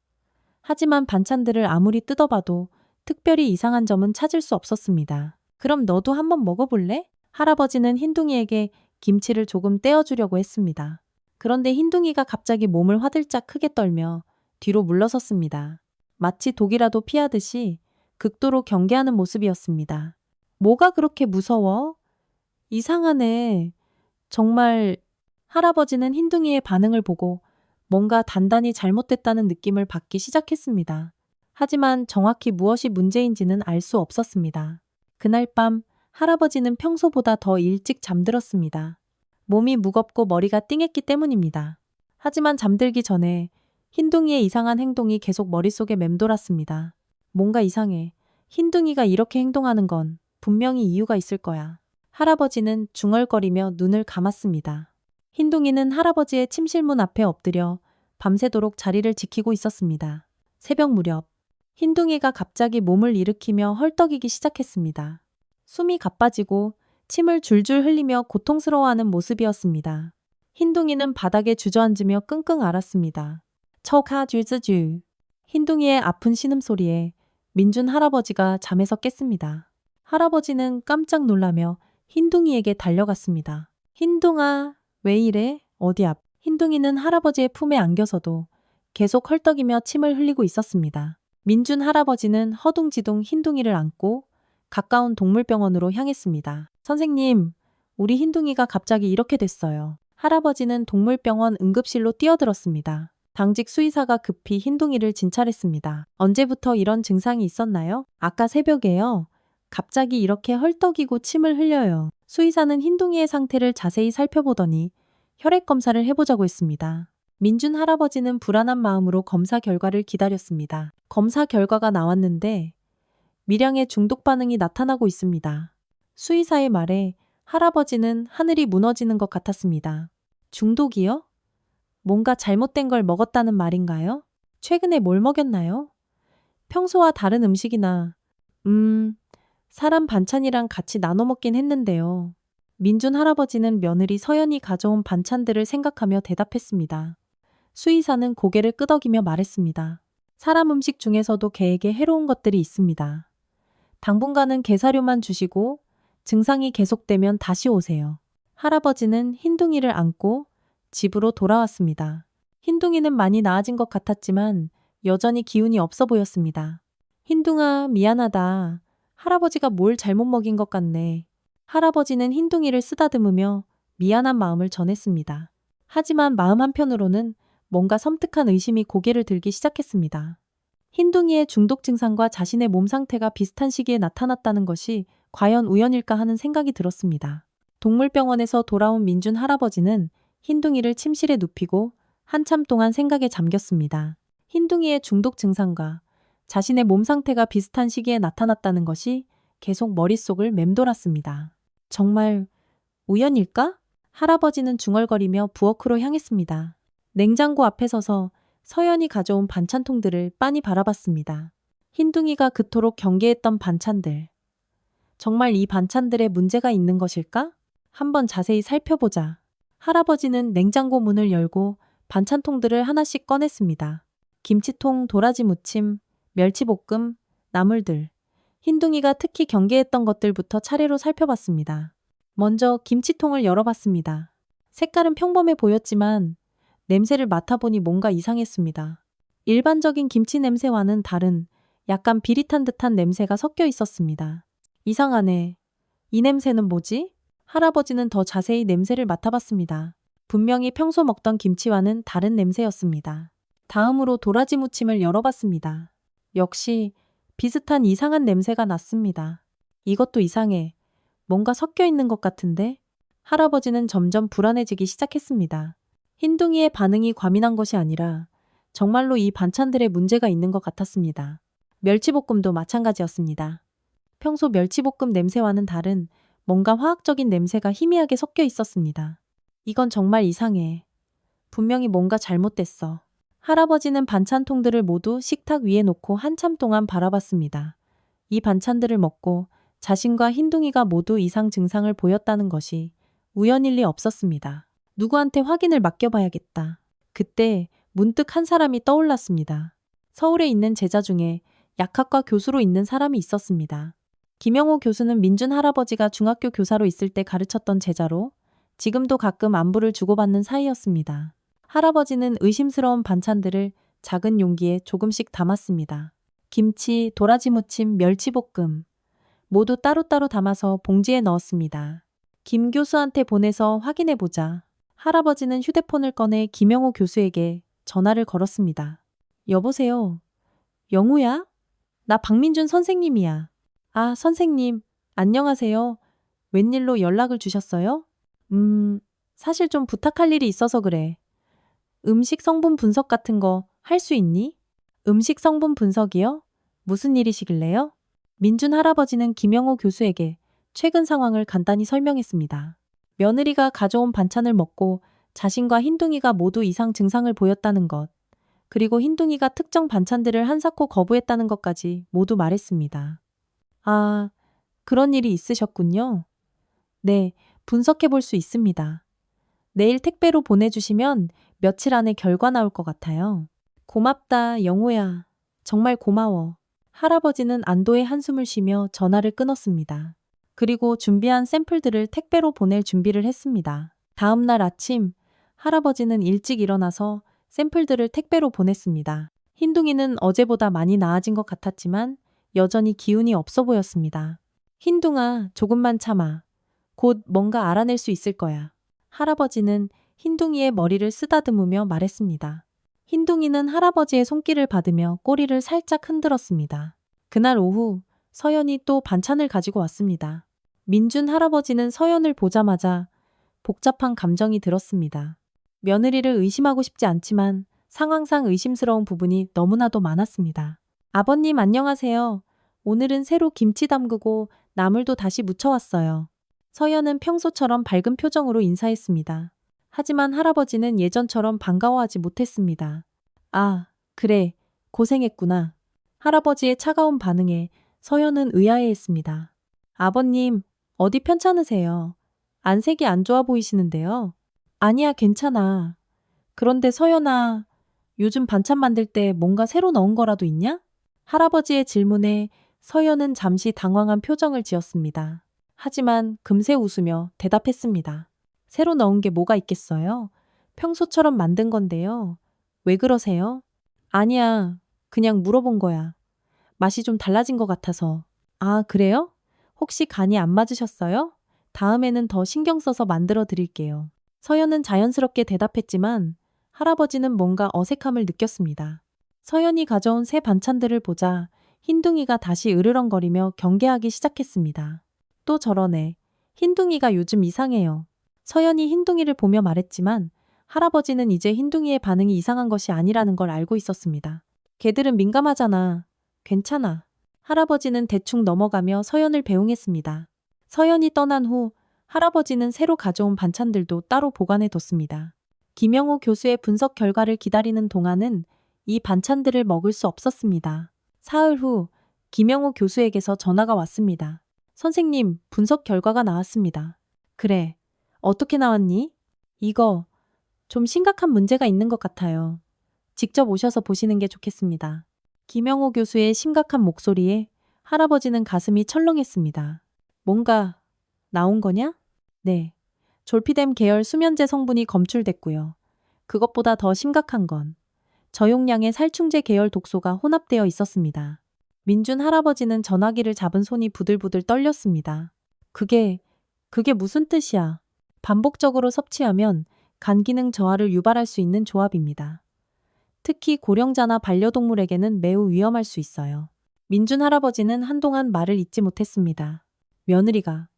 하지만 반찬들을 아무리 뜯어봐도 특별히 이상한 점은 찾을 수 없었습니다. 그럼 너도 한번 먹어볼래? 할아버지는 흰둥이에게 김치를 조금 떼어주려고 했습니다. 그런데 흰둥이가 갑자기 몸을 화들짝 크게 떨며 뒤로 물러섰습니다. 마치 독이라도 피하듯이 극도로 경계하는 모습이었습니다. 뭐가 그렇게 무서워? 이상하네. 정말 할아버지는 흰둥이의 반응을 보고 뭔가 단단히 잘못됐다는 느낌을 받기 시작했습니다. 하지만 정확히 무엇이 문제인지는 알 수 없었습니다. 그날 밤 할아버지는 평소보다 더 일찍 잠들었습니다. 몸이 무겁고 머리가 띵했기 때문입니다. 하지만 잠들기 전에 흰둥이의 이상한 행동이 계속 머릿속에 맴돌았습니다. 뭔가 이상해. 흰둥이가 이렇게 행동하는 건 분명히 이유가 있을 거야. 할아버지는 중얼거리며 눈을 감았습니다. 흰둥이는 할아버지의 침실문 앞에 엎드려 밤새도록 자리를 지키고 있었습니다. 새벽 무렵 흰둥이가 갑자기 몸을 일으키며 헐떡이기 시작했습니다. 숨이 가빠지고 침을 줄줄 흘리며 고통스러워하는 모습이었습니다. 흰둥이는 바닥에 주저앉으며 끙끙 앓았습니다. 척하쥐즈쥐. 흰둥이의 아픈 신음소리에 민준 할아버지가 잠에서 깼습니다. 할아버지는 깜짝 놀라며 흰둥이에게 달려갔습니다. 흰둥아, 왜 이래? 어디 앞? 흰둥이는 할아버지의 품에 안겨서도 계속 헐떡이며 침을 흘리고 있었습니다. 민준 할아버지는 허둥지둥 흰둥이를 안고 가까운 동물병원으로 향했습니다. 선생님, 우리 흰둥이가 갑자기 이렇게 됐어요. 할아버지는 동물병원 응급실로 뛰어들었습니다. 당직 수의사가 급히 흰둥이를 진찰했습니다. 언제부터 이런 증상이 있었나요? 아까 새벽에요. 갑자기 이렇게 헐떡이고 침을 흘려요. 수의사는 흰둥이의 상태를 자세히 살펴보더니 혈액 검사를 해보자고 했습니다. 민준 할아버지는 불안한 마음으로 검사 결과를 기다렸습니다. 검사 결과가 나왔는데 미량의 중독 반응이 나타나고 있습니다. 수의사의 말에 할아버지는 하늘이 무너지는 것 같았습니다. 중독이요? 뭔가 잘못된 걸 먹었다는 말인가요? 최근에 뭘 먹였나요? 평소와 다른 음식이나, 사람 반찬이랑 같이 나눠 먹긴 했는데요. 민준 할아버지는 며느리 서연이 가져온 반찬들을 생각하며 대답했습니다. 수의사는 고개를 끄덕이며 말했습니다. 사람 음식 중에서도 개에게 해로운 것들이 있습니다. 당분간은 게사료만 주시고 증상이 계속되면 다시 오세요. 할아버지는 흰둥이를 안고 집으로 돌아왔습니다. 흰둥이는 많이 나아진 것 같았지만 여전히 기운이 없어 보였습니다. 흰둥아, 미안하다. 할아버지가 뭘 잘못 먹인 것 같네. 할아버지는 흰둥이를 쓰다듬으며 미안한 마음을 전했습니다. 하지만 마음 한편으로는 뭔가 섬뜩한 의심이 고개를 들기 시작했습니다. 흰둥이의 중독 증상과 자신의 몸 상태가 비슷한 시기에 나타났다는 것이 과연 우연일까 하는 생각이 들었습니다. 동물병원에서 돌아온 민준 할아버지는 흰둥이를 침실에 눕히고 한참 동안 생각에 잠겼습니다. 흰둥이의 중독 증상과 자신의 몸 상태가 비슷한 시기에 나타났다는 것이 계속 머릿속을 맴돌았습니다. 정말 우연일까? 할아버지는 중얼거리며 부엌으로 향했습니다. 냉장고 앞에 서서 서연이 가져온 반찬통들을 빤히 바라봤습니다. 흰둥이가 그토록 경계했던 반찬들. 정말 이 반찬들에 문제가 있는 것일까? 한번 자세히 살펴보자. 할아버지는 냉장고 문을 열고 반찬통들을 하나씩 꺼냈습니다. 김치통, 도라지 무침, 멸치볶음, 나물들. 흰둥이가 특히 경계했던 것들부터 차례로 살펴봤습니다. 먼저 김치통을 열어봤습니다. 색깔은 평범해 보였지만 냄새를 맡아보니 뭔가 이상했습니다. 일반적인 김치 냄새와는 다른 약간 비릿한 듯한 냄새가 섞여 있었습니다. 이상하네. 이 냄새는 뭐지? 할아버지는 더 자세히 냄새를 맡아봤습니다. 분명히 평소 먹던 김치와는 다른 냄새였습니다. 다음으로 도라지 무침을 열어봤습니다. 역시 비슷한 이상한 냄새가 났습니다. 이것도 이상해. 뭔가 섞여 있는 것 같은데? 할아버지는 점점 불안해지기 시작했습니다. 흰둥이의 반응이 과민한 것이 아니라 정말로 이 반찬들에 문제가 있는 것 같았습니다. 멸치볶음도 마찬가지였습니다. 평소 멸치볶음 냄새와는 다른 뭔가 화학적인 냄새가 희미하게 섞여 있었습니다. 이건 정말 이상해. 분명히 뭔가 잘못됐어. 할아버지는 반찬통들을 모두 식탁 위에 놓고 한참 동안 바라봤습니다. 이 반찬들을 먹고 자신과 흰둥이가 모두 이상 증상을 보였다는 것이 우연일 리 없었습니다. 누구한테 확인을 맡겨봐야겠다. 그때 문득 한 사람이 떠올랐습니다. 서울에 있는 제자 중에 약학과 교수로 있는 사람이 있었습니다. 김영호 교수는 민준 할아버지가 중학교 교사로 있을 때 가르쳤던 제자로 지금도 가끔 안부를 주고받는 사이였습니다. 할아버지는 의심스러운 반찬들을 작은 용기에 조금씩 담았습니다. 김치, 도라지 무침, 멸치볶음 모두 따로따로 담아서 봉지에 넣었습니다. 김 교수한테 보내서 확인해보자. 할아버지는 휴대폰을 꺼내 김영호 교수에게 전화를 걸었습니다. 여보세요? 영우야? 나 박민준 선생님이야. 아, 선생님, 안녕하세요. 웬일로 연락을 주셨어요? 사실 좀 부탁할 일이 있어서 그래. 음식 성분 분석 같은 거 할 수 있니? 음식 성분 분석이요? 무슨 일이시길래요? 민준 할아버지는 김영호 교수에게 최근 상황을 간단히 설명했습니다. 며느리가 가져온 반찬을 먹고 자신과 흰둥이가 모두 이상 증상을 보였다는 것, 그리고 흰둥이가 특정 반찬들을 한사코 거부했다는 것까지 모두 말했습니다. 아, 그런 일이 있으셨군요. 네, 분석해 볼 수 있습니다. 내일 택배로 보내주시면 며칠 안에 결과 나올 것 같아요. 고맙다, 영호야. 정말 고마워. 할아버지는 안도의 한숨을 쉬며 전화를 끊었습니다. 그리고 준비한 샘플들을 택배로 보낼 준비를 했습니다. 다음 날 아침, 할아버지는 일찍 일어나서 샘플들을 택배로 보냈습니다. 흰둥이는 어제보다 많이 나아진 것 같았지만 여전히 기운이 없어 보였습니다. 흰둥아, 조금만 참아. 곧 뭔가 알아낼 수 있을 거야. 할아버지는 흰둥이의 머리를 쓰다듬으며 말했습니다. 흰둥이는 할아버지의 손길을 받으며 꼬리를 살짝 흔들었습니다. 그날 오후 서연이 또 반찬을 가지고 왔습니다. 민준 할아버지는 서연을 보자마자 복잡한 감정이 들었습니다. 며느리를 의심하고 싶지 않지만 상황상 의심스러운 부분이 너무나도 많았습니다. 아버님 안녕하세요. 오늘은 새로 김치 담그고 나물도 다시 무쳐왔어요. 서연은 평소처럼 밝은 표정으로 인사했습니다. 하지만 할아버지는 예전처럼 반가워하지 못했습니다. 아, 그래. 고생했구나. 할아버지의 차가운 반응에 서연은 의아해했습니다. 아버님, 어디 편찮으세요? 안색이 안 좋아 보이시는데요. 아니야, 괜찮아. 그런데 서연아, 요즘 반찬 만들 때 뭔가 새로 넣은 거라도 있냐? 할아버지의 질문에 서연은 잠시 당황한 표정을 지었습니다. 하지만 금세 웃으며 대답했습니다. 새로 넣은 게 뭐가 있겠어요? 평소처럼 만든 건데요. 왜 그러세요? 아니야, 그냥 물어본 거야. 맛이 좀 달라진 것 같아서. 아, 그래요? 혹시 간이 안 맞으셨어요? 다음에는 더 신경 써서 만들어 드릴게요. 서연은 자연스럽게 대답했지만 할아버지는 뭔가 어색함을 느꼈습니다. 서연이 가져온 새 반찬들을 보자 흰둥이가 다시 으르렁거리며 경계하기 시작했습니다. 또 저러네. 흰둥이가 요즘 이상해요. 서연이 흰둥이를 보며 말했지만 할아버지는 이제 흰둥이의 반응이 이상한 것이 아니라는 걸 알고 있었습니다. 걔들은 민감하잖아. 괜찮아. 할아버지는 대충 넘어가며 서연을 배웅했습니다. 서연이 떠난 후 할아버지는 새로 가져온 반찬들도 따로 보관해 뒀습니다. 김영호 교수의 분석 결과를 기다리는 동안은 이 반찬들을 먹을 수 없었습니다. 사흘 후 김영호 교수에게서 전화가 왔습니다. 선생님, 분석 결과가 나왔습니다. 그래, 어떻게 나왔니? 이거 좀 심각한 문제가 있는 것 같아요. 직접 오셔서 보시는 게 좋겠습니다. 김영호 교수의 심각한 목소리에 할아버지는 가슴이 철렁했습니다. 뭔가 나온 거냐? 네. 졸피뎀 계열 수면제 성분이 검출됐고요. 그것보다 더 심각한 건 저용량의 살충제 계열 독소가 혼합되어 있었습니다. 민준 할아버지는 전화기를 잡은 손이 부들부들 떨렸습니다. 그게 무슨 뜻이야? 반복적으로 섭취하면 간 기능 저하를 유발할 수 있는 조합입니다. 특히 고령자나 반려동물에게는 매우 위험할 수 있어요. 민준 할아버지는 한동안 말을 잇지 못했습니다. 며느리가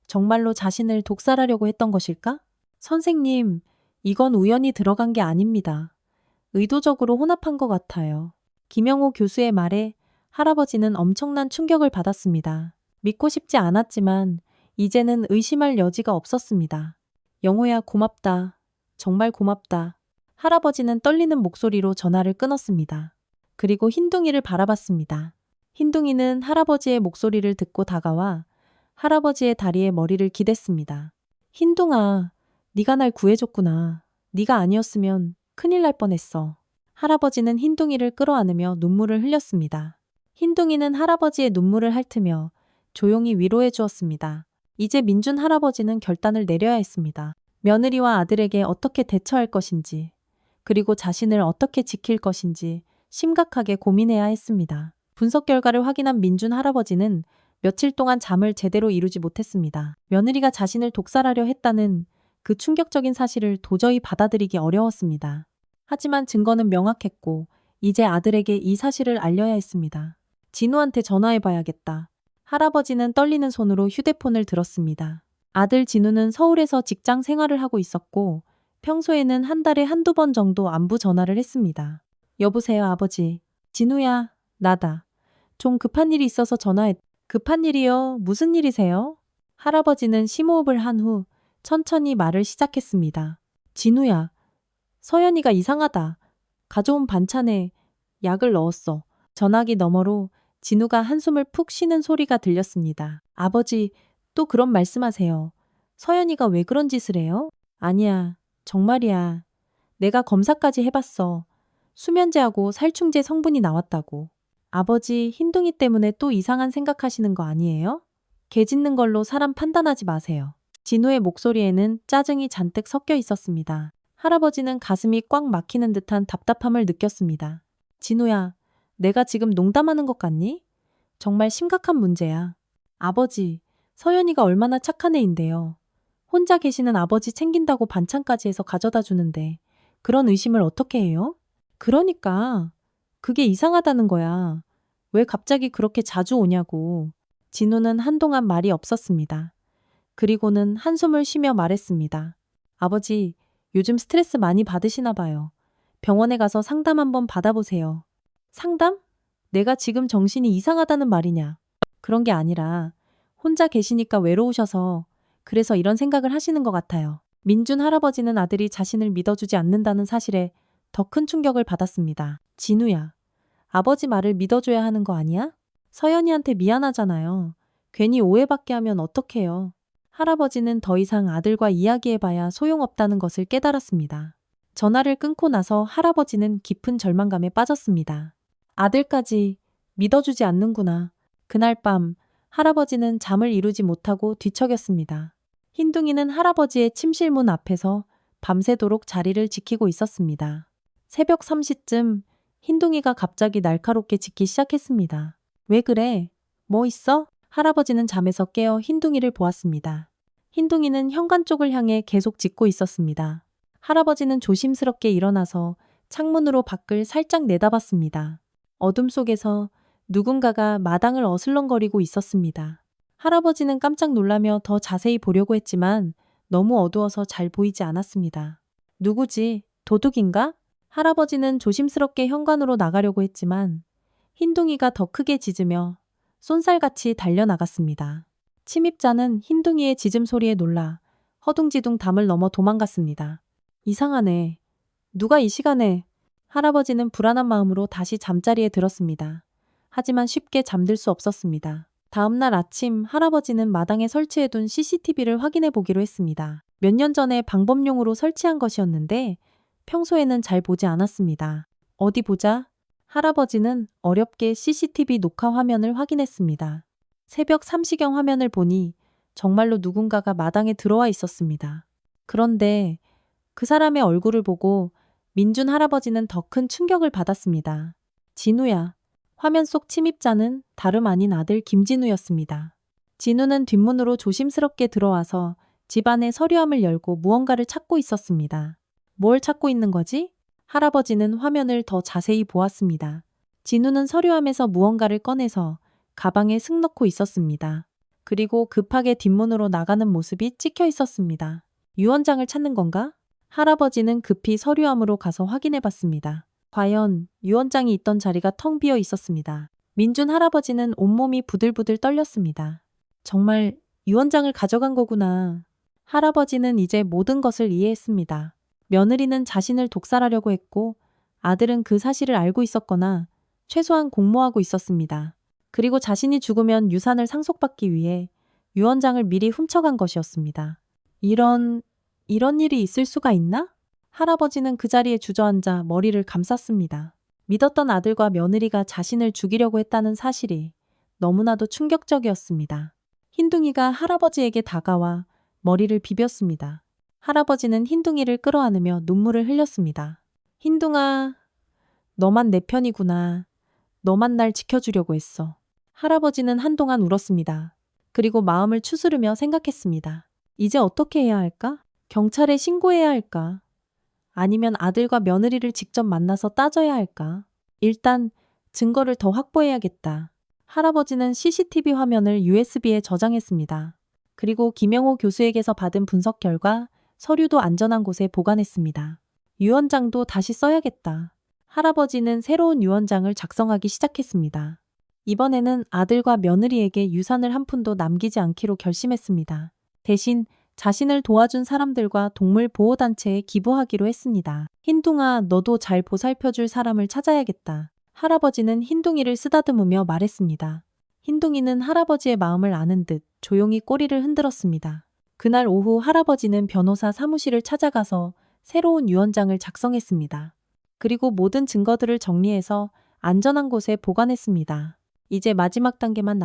정말로 자신을 독살하려고 했던 것일까? 선생님, 이건 우연히 들어간 게 아닙니다. 의도적으로 혼합한 것 같아요. 김영호 교수의 말에 할아버지는 엄청난 충격을 받았습니다. 믿고 싶지 않았지만 이제는 의심할 여지가 없었습니다. 영호야, 고맙다. 정말 고맙다. 할아버지는 떨리는 목소리로 전화를 끊었습니다. 그리고 흰둥이를 바라봤습니다. 흰둥이는 할아버지의 목소리를 듣고 다가와 할아버지의 다리에 머리를 기댔습니다. 흰둥아, 네가 날 구해줬구나. 네가 아니었으면 큰일 날 뻔했어. 할아버지는 흰둥이를 끌어안으며 눈물을 흘렸습니다. 흰둥이는 할아버지의 눈물을 핥으며 조용히 위로해 주었습니다. 이제 민준 할아버지는 결단을 내려야 했습니다. 며느리와 아들에게 어떻게 대처할 것인지, 그리고 자신을 어떻게 지킬 것인지 심각하게 고민해야 했습니다. 분석 결과를 확인한 민준 할아버지는 며칠 동안 잠을 제대로 이루지 못했습니다. 며느리가 자신을 독살하려 했다는 그 충격적인 사실을 도저히 받아들이기 어려웠습니다. 하지만 증거는 명확했고 이제 아들에게 이 사실을 알려야 했습니다. 진우한테 전화해봐야겠다. 할아버지는 떨리는 손으로 휴대폰을 들었습니다. 아들 진우는 서울에서 직장 생활을 하고 있었고 평소에는 한 달에 한두 번 정도 안부 전화를 했습니다. 여보세요, 아버지. 진우야, 나다. 좀 급한 일이 있어서 전화했. 급한 일이요? 무슨 일이세요? 할아버지는 심호흡을 한 후 천천히 말을 시작했습니다. 진우야, 서연이가 이상하다. 가져온 반찬에 약을 넣었어. 전화기 너머로 진우가 한숨을 푹 쉬는 소리가 들렸습니다. 아버지, 또 그런 말씀하세요. 서연이가 왜 그런 짓을 해요? 아니야, 정말이야. 내가 검사까지 해봤어. 수면제하고 살충제 성분이 나왔다고. 아버지, 흰둥이 때문에 또 이상한 생각하시는 거 아니에요? 개 짖는 걸로 사람 판단하지 마세요. 진우의 목소리에는 짜증이 잔뜩 섞여 있었습니다. 할아버지는 가슴이 꽉 막히는 듯한 답답함을 느꼈습니다. 진우야, 내가 지금 농담하는 것 같니? 정말 심각한 문제야. 아버지, 서연이가 얼마나 착한 애인데요. 혼자 계시는 아버지 챙긴다고 반찬까지 해서 가져다 주는데 그런 의심을 어떻게 해요? 그러니까 그게 이상하다는 거야. 왜 갑자기 그렇게 자주 오냐고. 진우는 한동안 말이 없었습니다. 그리고는 한숨을 쉬며 말했습니다. 아버지, 요즘 스트레스 많이 받으시나 봐요. 병원에 가서 상담 한번 받아보세요. 상담? 내가 지금 정신이 이상하다는 말이냐? 그런 게 아니라 혼자 계시니까 외로우셔서 그래서 이런 생각을 하시는 것 같아요. 민준 할아버지는 아들이 자신을 믿어주지 않는다는 사실에 더 큰 충격을 받았습니다. 진우야, 아버지 말을 믿어줘야 하는 거 아니야? 서연이한테 미안하잖아요. 괜히 오해받게 하면 어떡해요. 할아버지는 더 이상 아들과 이야기해봐야 소용없다는 것을 깨달았습니다. 전화를 끊고 나서 할아버지는 깊은 절망감에 빠졌습니다. 아들까지 믿어주지 않는구나. 그날 밤 할아버지는 잠을 이루지 못하고 뒤척였습니다. 흰둥이는 할아버지의 침실 문 앞에서 밤새도록 자리를 지키고 있었습니다. 새벽 3시쯤 흰둥이가 갑자기 날카롭게 짖기 시작했습니다. 왜 그래? 뭐 있어? 할아버지는 잠에서 깨어 흰둥이를 보았습니다. 흰둥이는 현관 쪽을 향해 계속 짖고 있었습니다. 할아버지는 조심스럽게 일어나서 창문으로 밖을 살짝 내다봤습니다. 어둠 속에서 누군가가 마당을 어슬렁거리고 있었습니다. 할아버지는 깜짝 놀라며 더 자세히 보려고 했지만 너무 어두워서 잘 보이지 않았습니다. 누구지? 도둑인가? 할아버지는 조심스럽게 현관으로 나가려고 했지만 흰둥이가 더 크게 짖으며 쏜살같이 달려나갔습니다. 침입자는 흰둥이의 짖음 소리에 놀라 허둥지둥 담을 넘어 도망갔습니다. 이상하네. 누가 이 시간에? 할아버지는 불안한 마음으로 다시 잠자리에 들었습니다. 하지만 쉽게 잠들 수 없었습니다. 다음날 아침 할아버지는 마당에 설치해둔 CCTV를 확인해 보기로 했습니다. 몇 년 전에 방범용으로 설치한 것이었는데 평소에는 잘 보지 않았습니다. 어디 보자. 할아버지는 어렵게 CCTV 녹화 화면을 확인했습니다. 새벽 3시경 화면을 보니 정말로 누군가가 마당에 들어와 있었습니다. 그런데 그 사람의 얼굴을 보고 민준 할아버지는 더 큰 충격을 받았습니다. 진우야. 화면 속 침입자는 다름 아닌 아들 김진우였습니다. 진우는 뒷문으로 조심스럽게 들어와서 집안의 서류함을 열고 무언가를 찾고 있었습니다. 뭘 찾고 있는 거지? 할아버지는 화면을 더 자세히 보았습니다. 진우는 서류함에서 무언가를 꺼내서 가방에 슥 넣고 있었습니다. 그리고 급하게 뒷문으로 나가는 모습이 찍혀 있었습니다. 유언장을 찾는 건가? 할아버지는 급히 서류함으로 가서 확인해 봤습니다. 과연 유언장이 있던 자리가 텅 비어 있었습니다. 민준 할아버지는 온몸이 부들부들 떨렸습니다. 정말 유언장을 가져간 거구나. 할아버지는 이제 모든 것을 이해했습니다. 며느리는 자신을 독살하려고 했고 아들은 그 사실을 알고 있었거나 최소한 공모하고 있었습니다. 그리고 자신이 죽으면 유산을 상속받기 위해 유언장을 미리 훔쳐간 것이었습니다. 이런 일이 있을 수가 있나? 할아버지는 그 자리에 주저앉아 머리를 감쌌습니다. 믿었던 아들과 며느리가 자신을 죽이려고 했다는 사실이 너무나도 충격적이었습니다. 흰둥이가 할아버지에게 다가와 머리를 비볐습니다. 할아버지는 흰둥이를 끌어안으며 눈물을 흘렸습니다. 흰둥아, 너만 내 편이구나. 너만 날 지켜주려고 했어. 할아버지는 한동안 울었습니다. 그리고 마음을 추스르며 생각했습니다. 이제 어떻게 해야 할까? 경찰에 신고해야 할까? 아니면 아들과 며느리를 직접 만나서 따져야 할까? 일단 증거를 더 확보해야겠다. 할아버지는 CCTV 화면을 USB에 저장했습니다. 그리고 김영호 교수에게서 받은 분석 결과 서류도 안전한 곳에 보관했습니다. 유언장도 다시 써야겠다. 할아버지는 새로운 유언장을 작성하기 시작했습니다. 이번에는 아들과 며느리에게 유산을 한 푼도 남기지 않기로 결심했습니다. 대신 자신을 도와준 사람들과 동물 보호단체에 기부하기로 했습니다. 흰둥아, 너도 잘 보살펴줄 사람을 찾아야겠다. 할아버지는 흰둥이를 쓰다듬으며 말했습니다. 흰둥이는 할아버지의 마음을 아는 듯 조용히 꼬리를 흔들었습니다. 그날 오후 할아버지는 변호사 사무실을 찾아가서 새로운 유언장을 작성했습니다. 그리고 모든 증거들을 정리해서 안전한 곳에 보관했습니다. 이제 마지막 단계만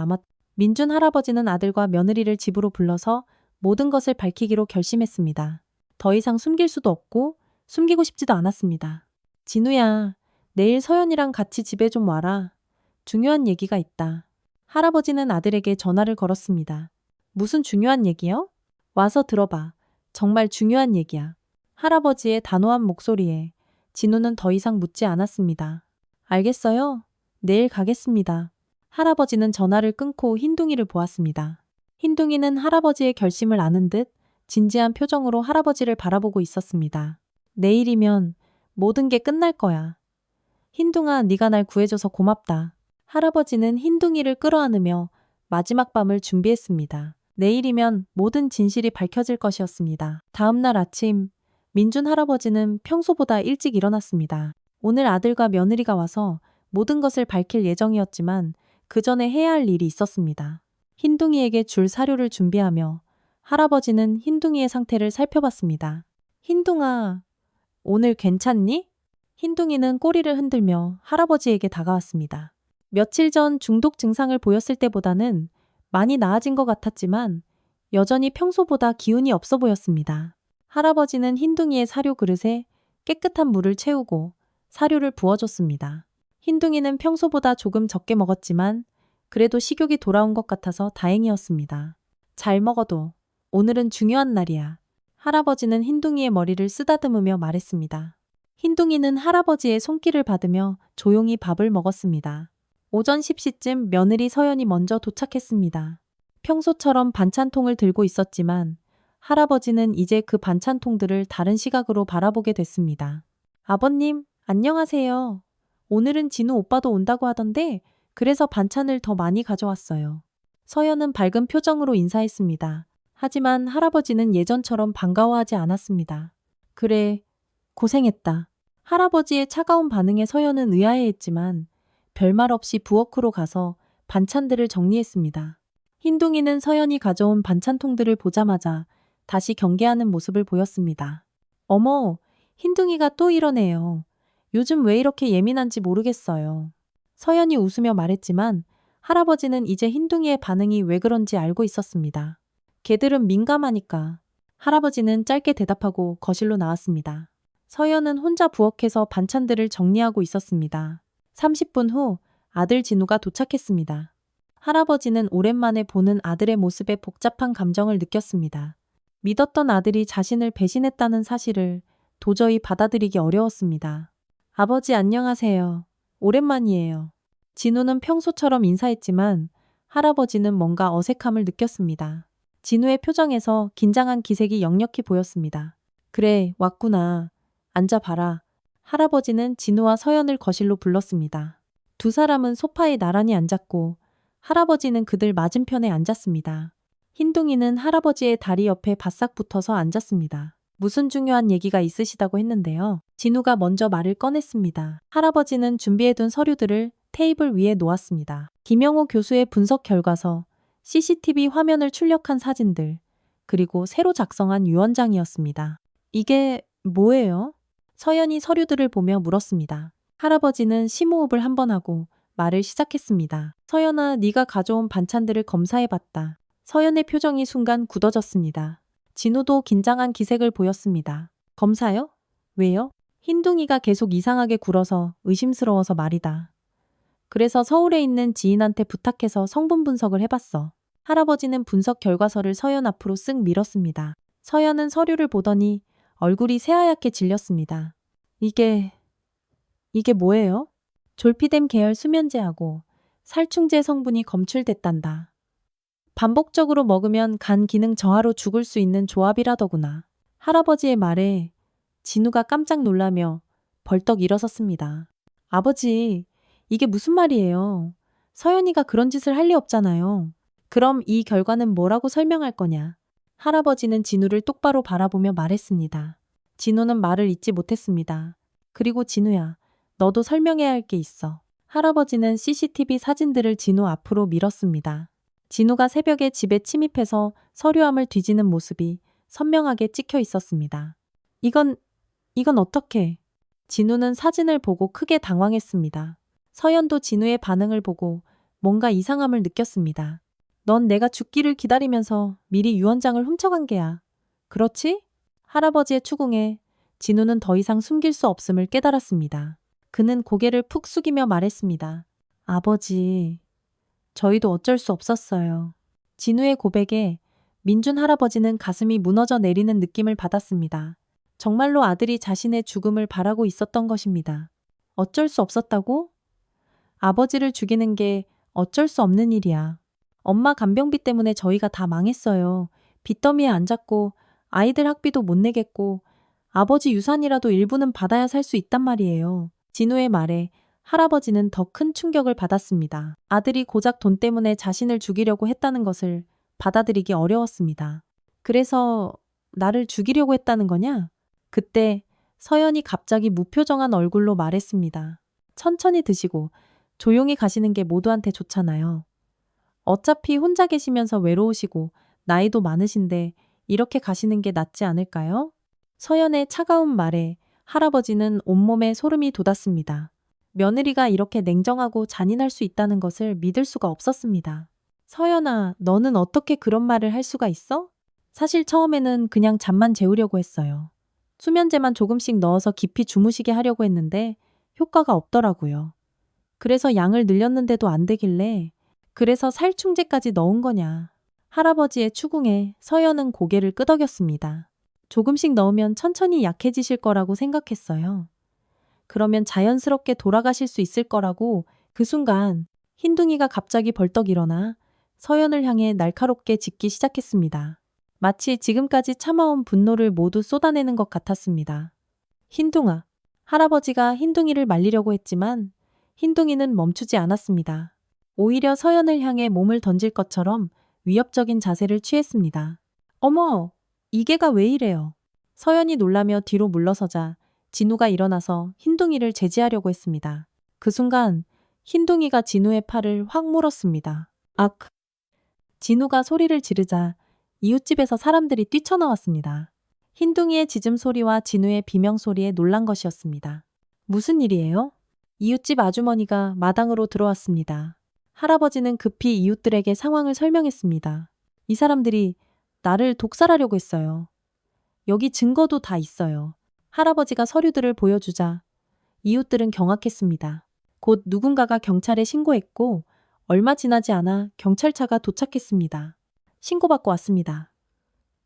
민준 할아버지는 아들과 며느리를 집으로 불러서 모든 것을 밝히기로 결심했습니다. 더 이상 숨길 수도 없고 숨기고 싶지도 않았습니다. 진우야, 내일 서연이랑 같이 집에 좀 와라. 중요한 얘기가 있다. 할아버지는 아들에게 전화를 걸었습니다. 무슨 중요한 얘기요? 와서 들어봐. 정말 중요한 얘기야. 할아버지의 단호한 목소리에 진우는 더 이상 묻지 않았습니다. 알겠어요? 내일 가겠습니다. 할아버지는 전화를 끊고 흰둥이를 보았습니다. 흰둥이는 할아버지의 결심을 아는 듯 진지한 표정으로 할아버지를 바라보고 있었습니다. 내일이면 모든 게 끝날 거야. 흰둥아, 네가 날 구해줘서 고맙다. 할아버지는 흰둥이를 끌어안으며 마지막 밤을 준비했습니다. 내일이면 모든 진실이 밝혀질 것이었습니다. 다음 날 아침, 민준 할아버지는 평소보다 일찍 일어났습니다. 오늘 아들과 며느리가 와서 모든 것을 밝힐 예정이었지만 그 전에 해야 할 일이 있었습니다. 흰둥이에게 줄 사료를 준비하며 할아버지는 흰둥이의 상태를 살펴봤습니다. 흰둥아, 오늘 괜찮니? 흰둥이는 꼬리를 흔들며 할아버지에게 다가왔습니다. 며칠 전 중독 증상을 보였을 때보다는 많이 나아진 것 같았지만 여전히 평소보다 기운이 없어 보였습니다. 할아버지는 흰둥이의 사료 그릇에 깨끗한 물을 채우고 사료를 부어줬습니다. 흰둥이는 평소보다 조금 적게 먹었지만 그래도 식욕이 돌아온 것 같아서 다행이었습니다. 잘 먹어도 오늘은 중요한 날이야. 할아버지는 흰둥이의 머리를 쓰다듬으며 말했습니다. 흰둥이는 할아버지의 손길을 받으며 조용히 밥을 먹었습니다. 오전 10시쯤 며느리 서연이 먼저 도착했습니다. 평소처럼 반찬통을 들고 있었지만 할아버지는 이제 그 반찬통들을 다른 시각으로 바라보게 됐습니다. 아버님, 안녕하세요. 오늘은 진우 오빠도 온다고 하던데 그래서 반찬을 더 많이 가져왔어요. 서연은 밝은 표정으로 인사했습니다. 하지만 할아버지는 예전처럼 반가워하지 않았습니다. 그래, 고생했다. 할아버지의 차가운 반응에 서연은 의아해했지만 별말 없이 부엌으로 가서 반찬들을 정리했습니다. 흰둥이는 서연이 가져온 반찬통들을 보자마자 다시 경계하는 모습을 보였습니다. 어머, 흰둥이가 또 이러네요. 요즘 왜 이렇게 예민한지 모르겠어요. 서연이 웃으며 말했지만 할아버지는 이제 흰둥이의 반응이 왜 그런지 알고 있었습니다. 개들은 민감하니까. 할아버지는 짧게 대답하고 거실로 나왔습니다. 서연은 혼자 부엌에서 반찬들을 정리하고 있었습니다. 30분 후 아들 진우가 도착했습니다. 할아버지는 오랜만에 보는 아들의 모습에 복잡한 감정을 느꼈습니다. 믿었던 아들이 자신을 배신했다는 사실을 도저히 받아들이기 어려웠습니다. 아버지 안녕하세요. 오랜만이에요. 진우는 평소처럼 인사했지만 할아버지는 뭔가 어색함을 느꼈습니다. 진우의 표정에서 긴장한 기색이 역력히 보였습니다. 그래, 왔구나. 앉아봐라. 할아버지는 진우와 서연을 거실로 불렀습니다. 두 사람은 소파에 나란히 앉았고 할아버지는 그들 맞은편에 앉았습니다. 흰둥이는 할아버지의 다리 옆에 바싹 붙어서 앉았습니다. 무슨 중요한 얘기가 있으시다고 했는데요. 진우가 먼저 말을 꺼냈습니다. 할아버지는 준비해둔 서류들을 테이블 위에 놓았습니다. 김영호 교수의 분석 결과서, CCTV 화면을 출력한 사진들, 그리고 새로 작성한 유언장이었습니다. 이게 뭐예요? 서연이 서류들을 보며 물었습니다. 할아버지는 심호흡을 한번 하고 말을 시작했습니다. 서연아, 네가 가져온 반찬들을 검사해봤다. 서연의 표정이 순간 굳어졌습니다. 진우도 긴장한 기색을 보였습니다. 검사요? 왜요? 흰둥이가 계속 이상하게 굴어서 의심스러워서 말이다. 그래서 서울에 있는 지인한테 부탁해서 성분 분석을 해봤어. 할아버지는 분석 결과서를 서연 앞으로 쓱 밀었습니다. 서연은 서류를 보더니 얼굴이 새하얗게 질렸습니다. 이게 뭐예요? 졸피뎀 계열 수면제하고 살충제 성분이 검출됐단다. 반복적으로 먹으면 간 기능 저하로 죽을 수 있는 조합이라더구나. 할아버지의 말에 진우가 깜짝 놀라며 벌떡 일어섰습니다. 아버지, 이게 무슨 말이에요? 서연이가 그런 짓을 할 리 없잖아요. 그럼 이 결과는 뭐라고 설명할 거냐? 할아버지는 진우를 똑바로 바라보며 말했습니다. 진우는 말을 잇지 못했습니다. 그리고 진우야, 너도 설명해야 할 게 있어. 할아버지는 CCTV 사진들을 진우 앞으로 밀었습니다. 진우가 새벽에 집에 침입해서 서류함을 뒤지는 모습이 선명하게 찍혀 있었습니다. 이건 어떻게? 진우는 사진을 보고 크게 당황했습니다. 서연도 진우의 반응을 보고 뭔가 이상함을 느꼈습니다. 넌 내가 죽기를 기다리면서 미리 유언장을 훔쳐간 게야. 그렇지? 할아버지의 추궁에 진우는 더 이상 숨길 수 없음을 깨달았습니다. 그는 고개를 푹 숙이며 말했습니다. 아버지, 저희도 어쩔 수 없었어요. 진우의 고백에 민준 할아버지는 가슴이 무너져 내리는 느낌을 받았습니다. 정말로 아들이 자신의 죽음을 바라고 있었던 것입니다. 어쩔 수 없었다고? 아버지를 죽이는 게 어쩔 수 없는 일이야. 엄마 간병비 때문에 저희가 다 망했어요. 빚더미에 앉았고 아이들 학비도 못 내겠고 아버지 유산이라도 일부는 받아야 살 수 있단 말이에요. 진우의 말에 할아버지는 더 큰 충격을 받았습니다. 아들이 고작 돈 때문에 자신을 죽이려고 했다는 것을 받아들이기 어려웠습니다. 그래서 나를 죽이려고 했다는 거냐? 그때 서연이 갑자기 무표정한 얼굴로 말했습니다. 천천히 드시고 조용히 가시는 게 모두한테 좋잖아요. 어차피 혼자 계시면서 외로우시고 나이도 많으신데 이렇게 가시는 게 낫지 않을까요? 서연의 차가운 말에 할아버지는 온몸에 소름이 돋았습니다. 며느리가 이렇게 냉정하고 잔인할 수 있다는 것을 믿을 수가 없었습니다. 서연아, 너는 어떻게 그런 말을 할 수가 있어? 사실 처음에는 그냥 잠만 재우려고 했어요. 수면제만 조금씩 넣어서 깊이 주무시게 하려고 했는데 효과가 없더라고요. 그래서 양을 늘렸는데도 안 되길래 그래서 살충제까지 넣은 거냐. 할아버지의 추궁에 서연은 고개를 끄덕였습니다. 조금씩 넣으면 천천히 약해지실 거라고 생각했어요. 그러면 자연스럽게 돌아가실 수 있을 거라고. 그 순간 흰둥이가 갑자기 벌떡 일어나 서연을 향해 날카롭게 짖기 시작했습니다. 마치 지금까지 참아온 분노를 모두 쏟아내는 것 같았습니다. 흰둥아. 할아버지가 흰둥이를 말리려고 했지만 흰둥이는 멈추지 않았습니다. 오히려 서연을 향해 몸을 던질 것처럼 위협적인 자세를 취했습니다. 어머, 이게가 왜 이래요? 서연이 놀라며 뒤로 물러서자 진우가 일어나서 흰둥이를 제지하려고 했습니다. 그 순간 흰둥이가 진우의 팔을 확 물었습니다. 악! 진우가 소리를 지르자 이웃집에서 사람들이 뛰쳐나왔습니다. 흰둥이의 짖음 소리와 진우의 비명 소리에 놀란 것이었습니다. 무슨 일이에요? 이웃집 아주머니가 마당으로 들어왔습니다. 할아버지는 급히 이웃들에게 상황을 설명했습니다. 이 사람들이 나를 독살하려고 했어요. 여기 증거도 다 있어요. 할아버지가 서류들을 보여주자 이웃들은 경악했습니다. 곧 누군가가 경찰에 신고했고 얼마 지나지 않아 경찰차가 도착했습니다. 신고받고 왔습니다.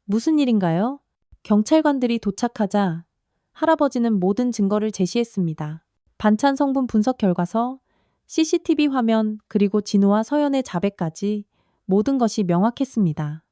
무슨 일인가요? 경찰관들이 도착하자 할아버지는 모든 증거를 제시했습니다. 반찬 성분 분석 결과서, CCTV 화면, 그리고 진우와 서연의 자백까지 모든 것이 명확했습니다.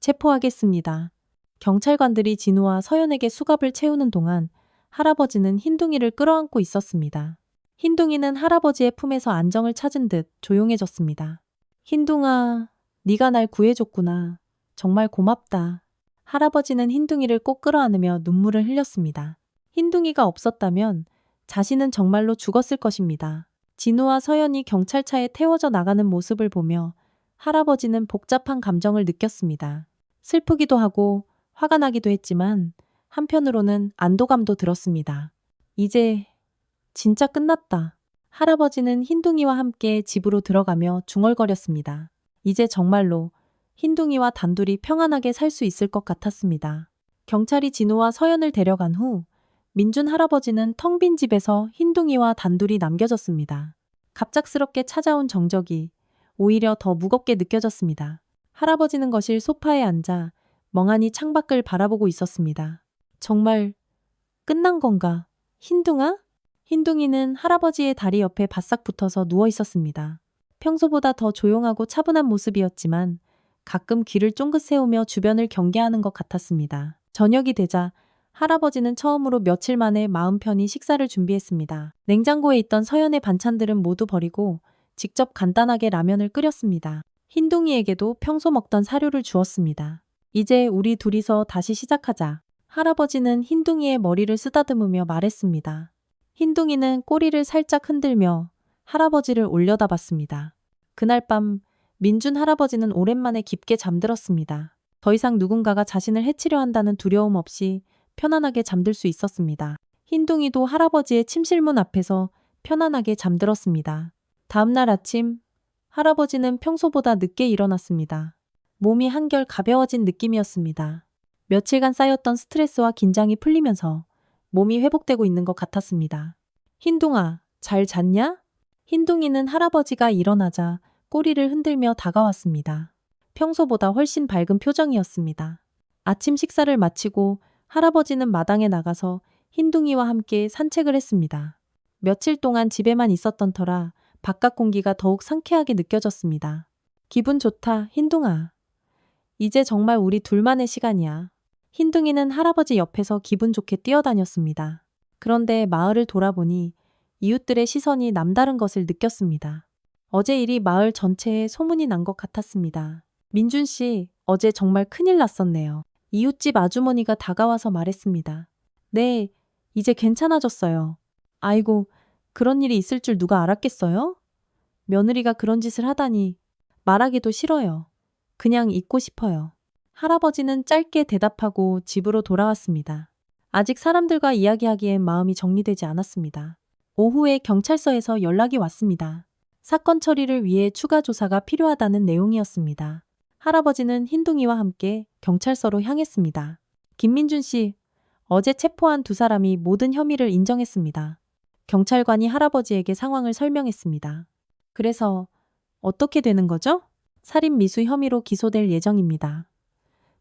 체포하겠습니다. 경찰관들이 진우와 서연에게 수갑을 채우는 동안 할아버지는 흰둥이를 끌어안고 있었습니다. 흰둥이는 할아버지의 품에서 안정을 찾은 듯 조용해졌습니다. 흰둥아, 네가 날 구해줬구나. 정말 고맙다. 할아버지는 흰둥이를 꼭 끌어안으며 눈물을 흘렸습니다. 흰둥이가 없었다면 자신은 정말로 죽었을 것입니다. 진우와 서연이 경찰차에 태워져 나가는 모습을 보며 할아버지는 복잡한 감정을 느꼈습니다. 슬프기도 하고 화가 나기도 했지만 한편으로는 안도감도 들었습니다. 이제 진짜 끝났다. 할아버지는 흰둥이와 함께 집으로 들어가며 중얼거렸습니다. 이제 정말로 흰둥이와 단둘이 평안하게 살 수 있을 것 같았습니다. 경찰이 진우와 서연을 데려간 후 민준 할아버지는 텅 빈 집에서 흰둥이와 단둘이 남겨졌습니다. 갑작스럽게 찾아온 정적이 오히려 더 무겁게 느껴졌습니다. 할아버지는 거실 소파에 앉아 멍하니 창밖을 바라보고 있었습니다. 정말 끝난 건가? 흰둥아? 흰둥이는 할아버지의 다리 옆에 바싹 붙어서 누워 있었습니다. 평소보다 더 조용하고 차분한 모습이었지만 가끔 귀를 쫑긋 세우며 주변을 경계하는 것 같았습니다. 저녁이 되자 할아버지는 처음으로 며칠 만에 마음 편히 식사를 준비했습니다. 냉장고에 있던 서연의 반찬들은 모두 버리고 직접 간단하게 라면을 끓였습니다. 흰둥이에게도 평소 먹던 사료를 주었습니다. 이제 우리 둘이서 다시 시작하자. 할아버지는 흰둥이의 머리를 쓰다듬으며 말했습니다. 흰둥이는 꼬리를 살짝 흔들며 할아버지를 올려다봤습니다. 그날 밤 민준 할아버지는 오랜만에 깊게 잠들었습니다. 더 이상 누군가가 자신을 해치려 한다는 두려움 없이 편안하게 잠들 수 있었습니다. 흰둥이도 할아버지의 침실문 앞에서 편안하게 잠들었습니다. 다음 날 아침 할아버지는 평소보다 늦게 일어났습니다. 몸이 한결 가벼워진 느낌이었습니다. 며칠간 쌓였던 스트레스와 긴장이 풀리면서 몸이 회복되고 있는 것 같았습니다. 흰둥아, 잘 잤냐? 흰둥이는 할아버지가 일어나자 꼬리를 흔들며 다가왔습니다. 평소보다 훨씬 밝은 표정이었습니다. 아침 식사를 마치고 할아버지는 마당에 나가서 흰둥이와 함께 산책을 했습니다. 며칠 동안 집에만 있었던 터라 바깥 공기가 더욱 상쾌하게 느껴졌습니다. 기분 좋다, 흰둥아. 이제 정말 우리 둘만의 시간이야. 흰둥이는 할아버지 옆에서 기분 좋게 뛰어다녔습니다. 그런데 마을을 돌아보니 이웃들의 시선이 남다른 것을 느꼈습니다. 어제 일이 마을 전체에 소문이 난 것 같았습니다. 민준 씨, 어제 정말 큰일 났었네요. 이웃집 아주머니가 다가와서 말했습니다. 네, 이제 괜찮아졌어요. 아이고, 그런 일이 있을 줄 누가 알았겠어요? 며느리가 그런 짓을 하다니 말하기도 싫어요. 그냥 잊고 싶어요. 할아버지는 짧게 대답하고 집으로 돌아왔습니다. 아직 사람들과 이야기하기엔 마음이 정리되지 않았습니다. 오후에 경찰서에서 연락이 왔습니다. 사건 처리를 위해 추가 조사가 필요하다는 내용이었습니다. 할아버지는 흰둥이와 함께 경찰서로 향했습니다. 김민준 씨, 어제 체포한 두 사람이 모든 혐의를 인정했습니다. 경찰관이 할아버지에게 상황을 설명했습니다. 그래서 어떻게 되는 거죠? 살인 미수 혐의로 기소될 예정입니다.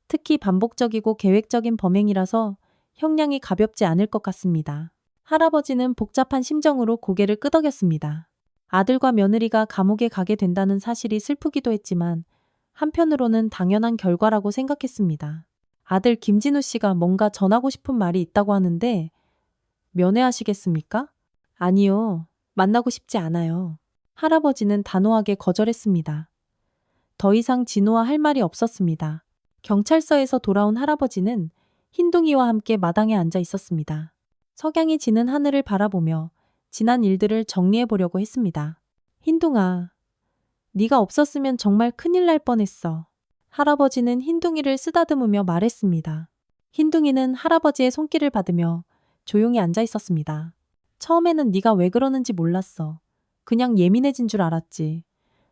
특히 반복적이고 계획적인 범행이라서 형량이 가볍지 않을 것 같습니다. 할아버지는 복잡한 심정으로 고개를 끄덕였습니다. 아들과 며느리가 감옥에 가게 된다는 사실이 슬프기도 했지만 한편으로는 당연한 결과라고 생각했습니다. 아들 김진우 씨가 뭔가 전하고 싶은 말이 있다고 하는데 면회하시겠습니까? 아니요. 만나고 싶지 않아요. 할아버지는 단호하게 거절했습니다. 더 이상 진우와 할 말이 없었습니다. 경찰서에서 돌아온 할아버지는 흰둥이와 함께 마당에 앉아 있었습니다. 석양이 지는 하늘을 바라보며 지난 일들을 정리해 보려고 했습니다. 흰둥아, 네가 없었으면 정말 큰일 날 뻔했어. 할아버지는 흰둥이를 쓰다듬으며 말했습니다. 흰둥이는 할아버지의 손길을 받으며 조용히 앉아 있었습니다. 처음에는 네가 왜 그러는지 몰랐어. 그냥 예민해진 줄 알았지.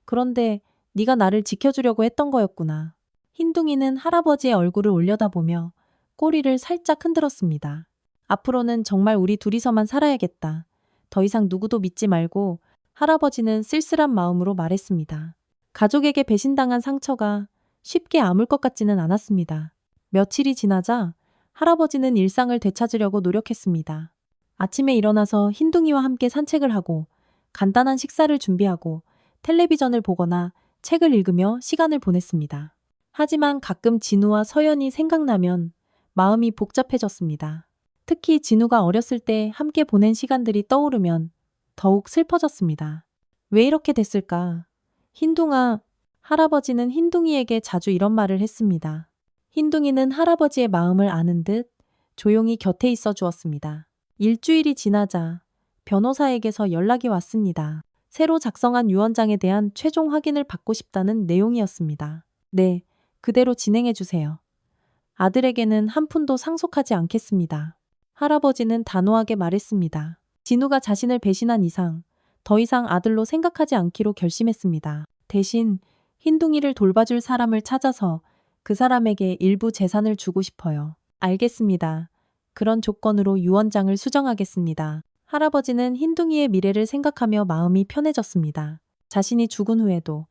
그런데 네가 나를 지켜주려고 했던 거였구나. 흰둥이는 할아버지의 얼굴을 올려다보며 꼬리를 살짝 흔들었습니다. 앞으로는 정말 우리 둘이서만 살아야겠다. 더 이상 누구도 믿지 말고 할아버지는 쓸쓸한 마음으로 말했습니다. 가족에게 배신당한 상처가 쉽게 아물 것 같지는 않았습니다. 며칠이 지나자 할아버지는 일상을 되찾으려고 노력했습니다. 아침에 일어나서 흰둥이와 함께 산책을 하고 간단한 식사를 준비하고 텔레비전을 보거나 책을 읽으며 시간을 보냈습니다. 하지만 가끔 진우와 서연이 생각나면 마음이 복잡해졌습니다. 특히 진우가 어렸을 때 함께 보낸 시간들이 떠오르면 더욱 슬퍼졌습니다. 왜 이렇게 됐을까? 흰둥아, 할아버지는 흰둥이에게 자주 이런 말을 했습니다. 흰둥이는 할아버지의 마음을 아는 듯 조용히 곁에 있어 주었습니다. 일주일이 지나자 변호사에게서 연락이 왔습니다. 새로 작성한 유언장에 대한 최종 확인을 받고 싶다는 내용이었습니다. 네, 그대로 진행해 주세요. 아들에게는 한 푼도 상속하지 않겠습니다. 할아버지는 단호하게 말했습니다. 진우가 자신을 배신한 이상 더 이상 아들로 생각하지 않기로 결심했습니다. 대신 흰둥이를 돌봐줄 사람을 찾아서 그 사람에게 일부 재산을 주고 싶어요. 알겠습니다. 그런 조건으로 유언장을 수정하겠습니다. 할아버지는 흰둥이의 미래를 생각하며 마음이 편해졌습니다. 자신이 죽은 후에도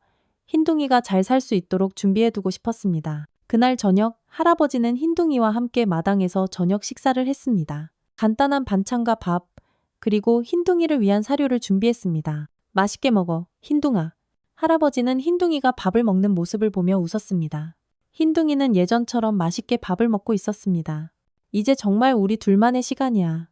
흰둥이가 잘 살 수 있도록 준비해두고 싶었습니다. 그날 저녁 할아버지는 흰둥이와 함께 마당에서 저녁 식사를 했습니다. 간단한 반찬과 밥, 그리고 흰둥이를 위한 사료를 준비했습니다. 맛있게 먹어, 흰둥아. 할아버지는 흰둥이가 밥을 먹는 모습을 보며 웃었습니다. 흰둥이는 예전처럼 맛있게 밥을 먹고 있었습니다. 이제 정말 우리 둘만의 시간이야.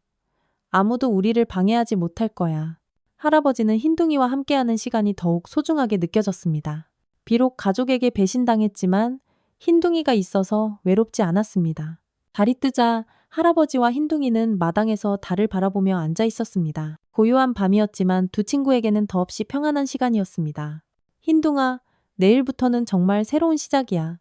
아무도 우리를 방해하지 못할 거야. 할아버지는 흰둥이와 함께하는 시간이 더욱 소중하게 느껴졌습니다. 비록 가족에게 배신당했지만 흰둥이가 있어서 외롭지 않았습니다. 달이 뜨자 할아버지와 흰둥이는 마당에서 달을 바라보며 앉아 있었습니다. 고요한 밤이었지만 두 친구에게는 더없이 평안한 시간이었습니다. 흰둥아, 내일부터는 정말 새로운 시작이야.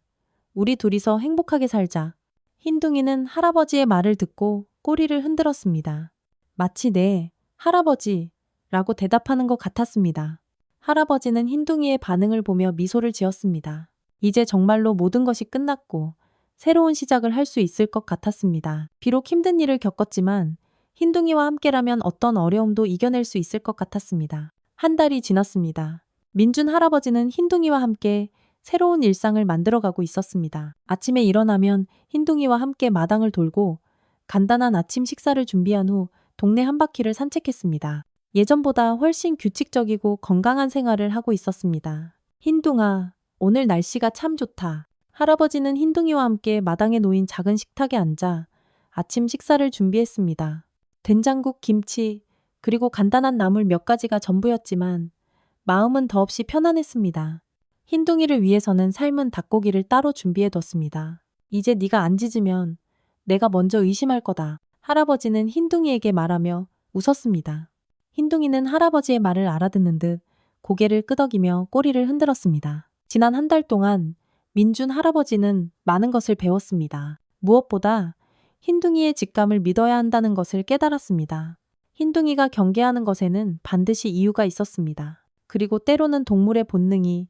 우리 둘이서 행복하게 살자. 흰둥이는 할아버지의 말을 듣고 꼬리를 흔들었습니다. 마치 네, 할아버지, 라고 대답하는 것 같았습니다. 할아버지는 흰둥이의 반응을 보며 미소를 지었습니다. 이제 정말로 모든 것이 끝났고 새로운 시작을 할 수 있을 것 같았습니다. 비록 힘든 일을 겪었지만 흰둥이와 함께라면 어떤 어려움도 이겨낼 수 있을 것 같았습니다. 한 달이 지났습니다. 민준 할아버지는 흰둥이와 함께 새로운 일상을 만들어가고 있었습니다. 아침에 일어나면 흰둥이와 함께 마당을 돌고 간단한 아침 식사를 준비한 후 동네 한 바퀴를 산책했습니다. 예전보다 훨씬 규칙적이고 건강한 생활을 하고 있었습니다. 흰둥아, 오늘 날씨가 참 좋다. 할아버지는 흰둥이와 함께 마당에 놓인 작은 식탁에 앉아 아침 식사를 준비했습니다. 된장국, 김치, 그리고 간단한 나물 몇 가지가 전부였지만 마음은 더없이 편안했습니다. 흰둥이를 위해서는 삶은 닭고기를 따로 준비해뒀습니다. 이제 네가 안 짖으면 내가 먼저 의심할 거다. 할아버지는 흰둥이에게 말하며 웃었습니다. 흰둥이는 할아버지의 말을 알아듣는 듯 고개를 끄덕이며 꼬리를 흔들었습니다. 지난 한 달 동안 민준 할아버지는 많은 것을 배웠습니다. 무엇보다 흰둥이의 직감을 믿어야 한다는 것을 깨달았습니다. 흰둥이가 경계하는 것에는 반드시 이유가 있었습니다. 그리고 때로는 동물의 본능이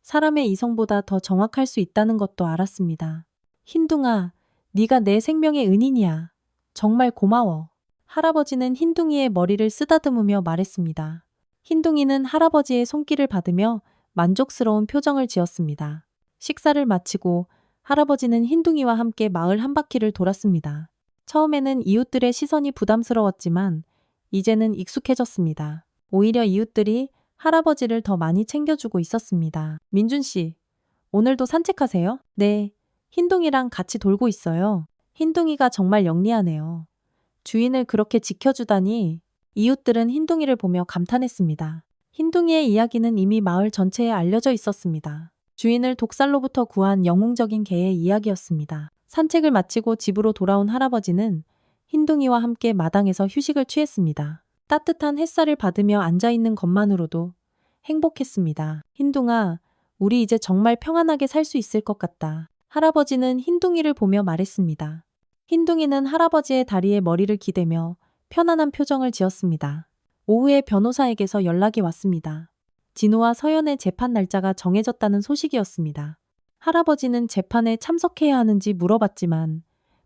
사람의 이성보다 더 정확할 수 있다는 것도 알았습니다. 흰둥아, 네가 내 생명의 은인이야. 정말 고마워. 할아버지는 흰둥이의 머리를 쓰다듬으며 말했습니다. 흰둥이는 할아버지의 손길을 받으며 만족스러운 표정을 지었습니다. 식사를 마치고 할아버지는 흰둥이와 함께 마을 한 바퀴를 돌았습니다. 처음에는 이웃들의 시선이 부담스러웠지만 이제는 익숙해졌습니다. 오히려 이웃들이 할아버지를 더 많이 챙겨주고 있었습니다. 민준 씨, 오늘도 산책하세요? 네, 흰둥이랑 같이 돌고 있어요. 흰둥이가 정말 영리하네요. 주인을 그렇게 지켜주다니. 이웃들은 흰둥이를 보며 감탄했습니다. 흰둥이의 이야기는 이미 마을 전체에 알려져 있었습니다. 주인을 독살로부터 구한 영웅적인 개의 이야기였습니다. 산책을 마치고 집으로 돌아온 할아버지는 흰둥이와 함께 마당에서 휴식을 취했습니다. 따뜻한 햇살을 받으며 앉아있는 것만으로도 행복했습니다. 흰둥아, 우리 이제 정말 평안하게 살 수 있을 것 같다. 할아버지는 흰둥이를 보며 말했습니다. 흰둥이는 할아버지의 다리에 머리를 기대며 편안한 표정을 지었습니다. 오후에 변호사에게서 연락이 왔습니다. 진우와 서연의 재판 날짜가 정해졌다는 소식이었습니다. 할아버지는 재판에 참석해야 하는지 물어봤지만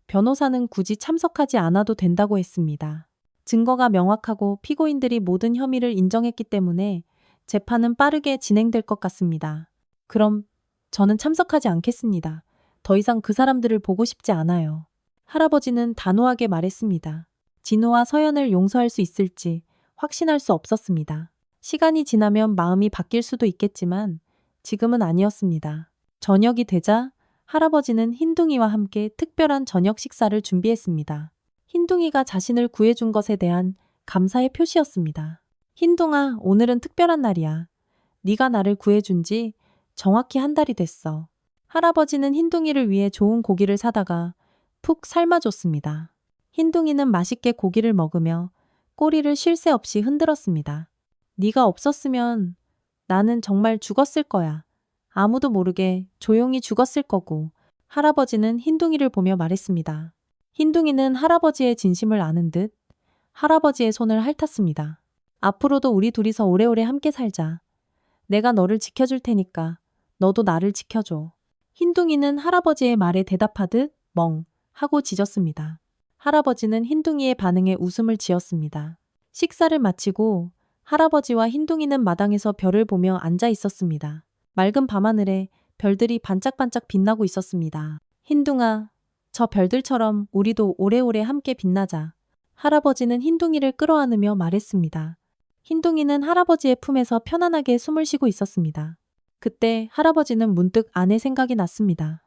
변호사는 굳이 참석하지 않아도 된다고 했습니다. 증거가 명확하고 피고인들이 모든 혐의를 인정했기 때문에 재판은 빠르게 진행될 것 같습니다. 그럼 저는 참석하지 않겠습니다. 더 이상 그 사람들을 보고 싶지 않아요. 할아버지는 단호하게 말했습니다. 진우와 서연을 용서할 수 있을지 확신할 수 없었습니다. 시간이 지나면 마음이 바뀔 수도 있겠지만 지금은 아니었습니다. 저녁이 되자 할아버지는 흰둥이와 함께 특별한 저녁 식사를 준비했습니다. 흰둥이가 자신을 구해준 것에 대한 감사의 표시였습니다. 흰둥아, 오늘은 특별한 날이야. 네가 나를 구해준 지 정확히 한 달이 됐어. 할아버지는 흰둥이를 위해 좋은 고기를 사다가 푹 삶아줬습니다. 흰둥이는 맛있게 고기를 먹으며 꼬리를 쉴 새 없이 흔들었습니다. 네가 없었으면 나는 정말 죽었을 거야. 아무도 모르게 조용히 죽었을 거고. 할아버지는 흰둥이를 보며 말했습니다. 흰둥이는 할아버지의 진심을 아는 듯 할아버지의 손을 핥았습니다. 앞으로도 우리 둘이서 오래오래 함께 살자. 내가 너를 지켜줄 테니까 너도 나를 지켜줘. 흰둥이는 할아버지의 말에 대답하듯 멍 하고 짖었습니다. 할아버지는 흰둥이의 반응에 웃음을 지었습니다. 식사를 마치고 할아버지와 흰둥이는 마당에서 별을 보며 앉아 있었습니다. 맑은 밤하늘에 별들이 반짝반짝 빛나고 있었습니다. 흰둥아, 저 별들처럼 우리도 오래오래 함께 빛나자. 할아버지는 흰둥이를 끌어안으며 말했습니다. 흰둥이는 할아버지의 품에서 편안하게 숨을 쉬고 있었습니다. 그때 할아버지는 문득 아내 생각이 났습니다.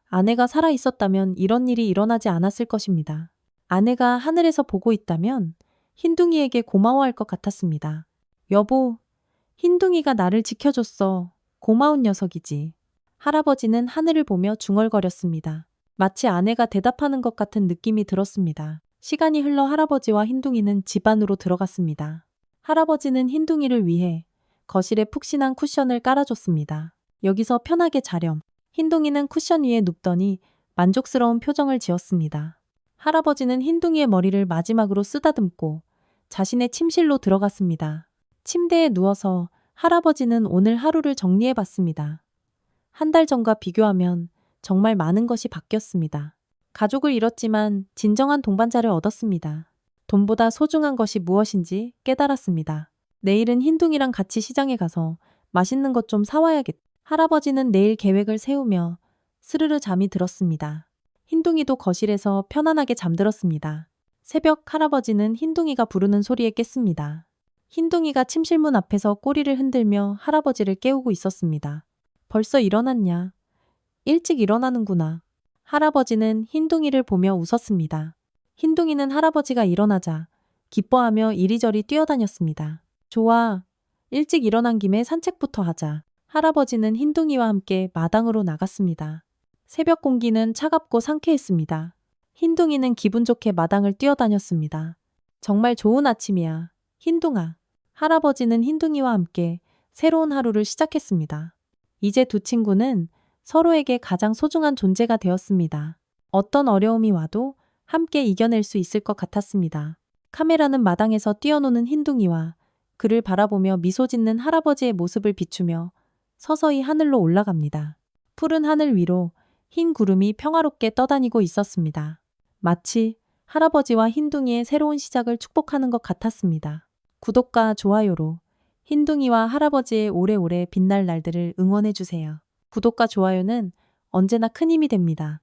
아내가 살아 있었다면 이런 일이 일어나지 않았을 것입니다. 아내가 하늘에서 보고 있다면 흰둥이에게 고마워할 것 같았습니다. 여보, 흰둥이가 나를 지켜줬어. 고마운 녀석이지. 할아버지는 하늘을 보며 중얼거렸습니다. 마치 아내가 대답하는 것 같은 느낌이 들었습니다. 시간이 흘러 할아버지와 흰둥이는 집 안으로 들어갔습니다. 할아버지는 흰둥이를 위해 거실에 푹신한 쿠션을 깔아줬습니다. 여기서 편하게 자렴. 흰둥이는 쿠션 위에 눕더니 만족스러운 표정을 지었습니다. 할아버지는 흰둥이의 머리를 마지막으로 쓰다듬고 자신의 침실로 들어갔습니다. 침대에 누워서 할아버지는 오늘 하루를 정리해 봤습니다. 한 달 전과 비교하면 정말 많은 것이 바뀌었습니다. 가족을 잃었지만 진정한 동반자를 얻었습니다. 돈보다 소중한 것이 무엇인지 깨달았습니다. 내일은 흰둥이랑 같이 시장에 가서 맛있는 것 좀 사와야겠다. 할아버지는 내일 계획을 세우며 스르르 잠이 들었습니다. 흰둥이도 거실에서 편안하게 잠들었습니다. 새벽 할아버지는 흰둥이가 부르는 소리에 깼습니다. 흰둥이가 침실문 앞에서 꼬리를 흔들며 할아버지를 깨우고 있었습니다. 벌써 일어났냐? 일찍 일어나는구나. 할아버지는 흰둥이를 보며 웃었습니다. 흰둥이는 할아버지가 일어나자 기뻐하며 이리저리 뛰어다녔습니다. 좋아. 일찍 일어난 김에 산책부터 하자. 할아버지는 흰둥이와 함께 마당으로 나갔습니다. 새벽 공기는 차갑고 상쾌했습니다. 흰둥이는 기분 좋게 마당을 뛰어다녔습니다. 정말 좋은 아침이야. 흰둥아. 할아버지는 흰둥이와 함께 새로운 하루를 시작했습니다. 이제 두 친구는 서로에게 가장 소중한 존재가 되었습니다. 어떤 어려움이 와도 함께 이겨낼 수 있을 것 같았습니다. 카메라는 마당에서 뛰어노는 흰둥이와 그를 바라보며 미소 짓는 할아버지의 모습을 비추며 서서히 하늘로 올라갑니다. 푸른 하늘 위로 흰 구름이 평화롭게 떠다니고 있었습니다. 마치 할아버지와 흰둥이의 새로운 시작을 축복하는 것 같았습니다. 구독과 좋아요로 흰둥이와 할아버지의 오래오래 빛날 날들을 응원해주세요. 구독과 좋아요는 언제나 큰 힘이 됩니다.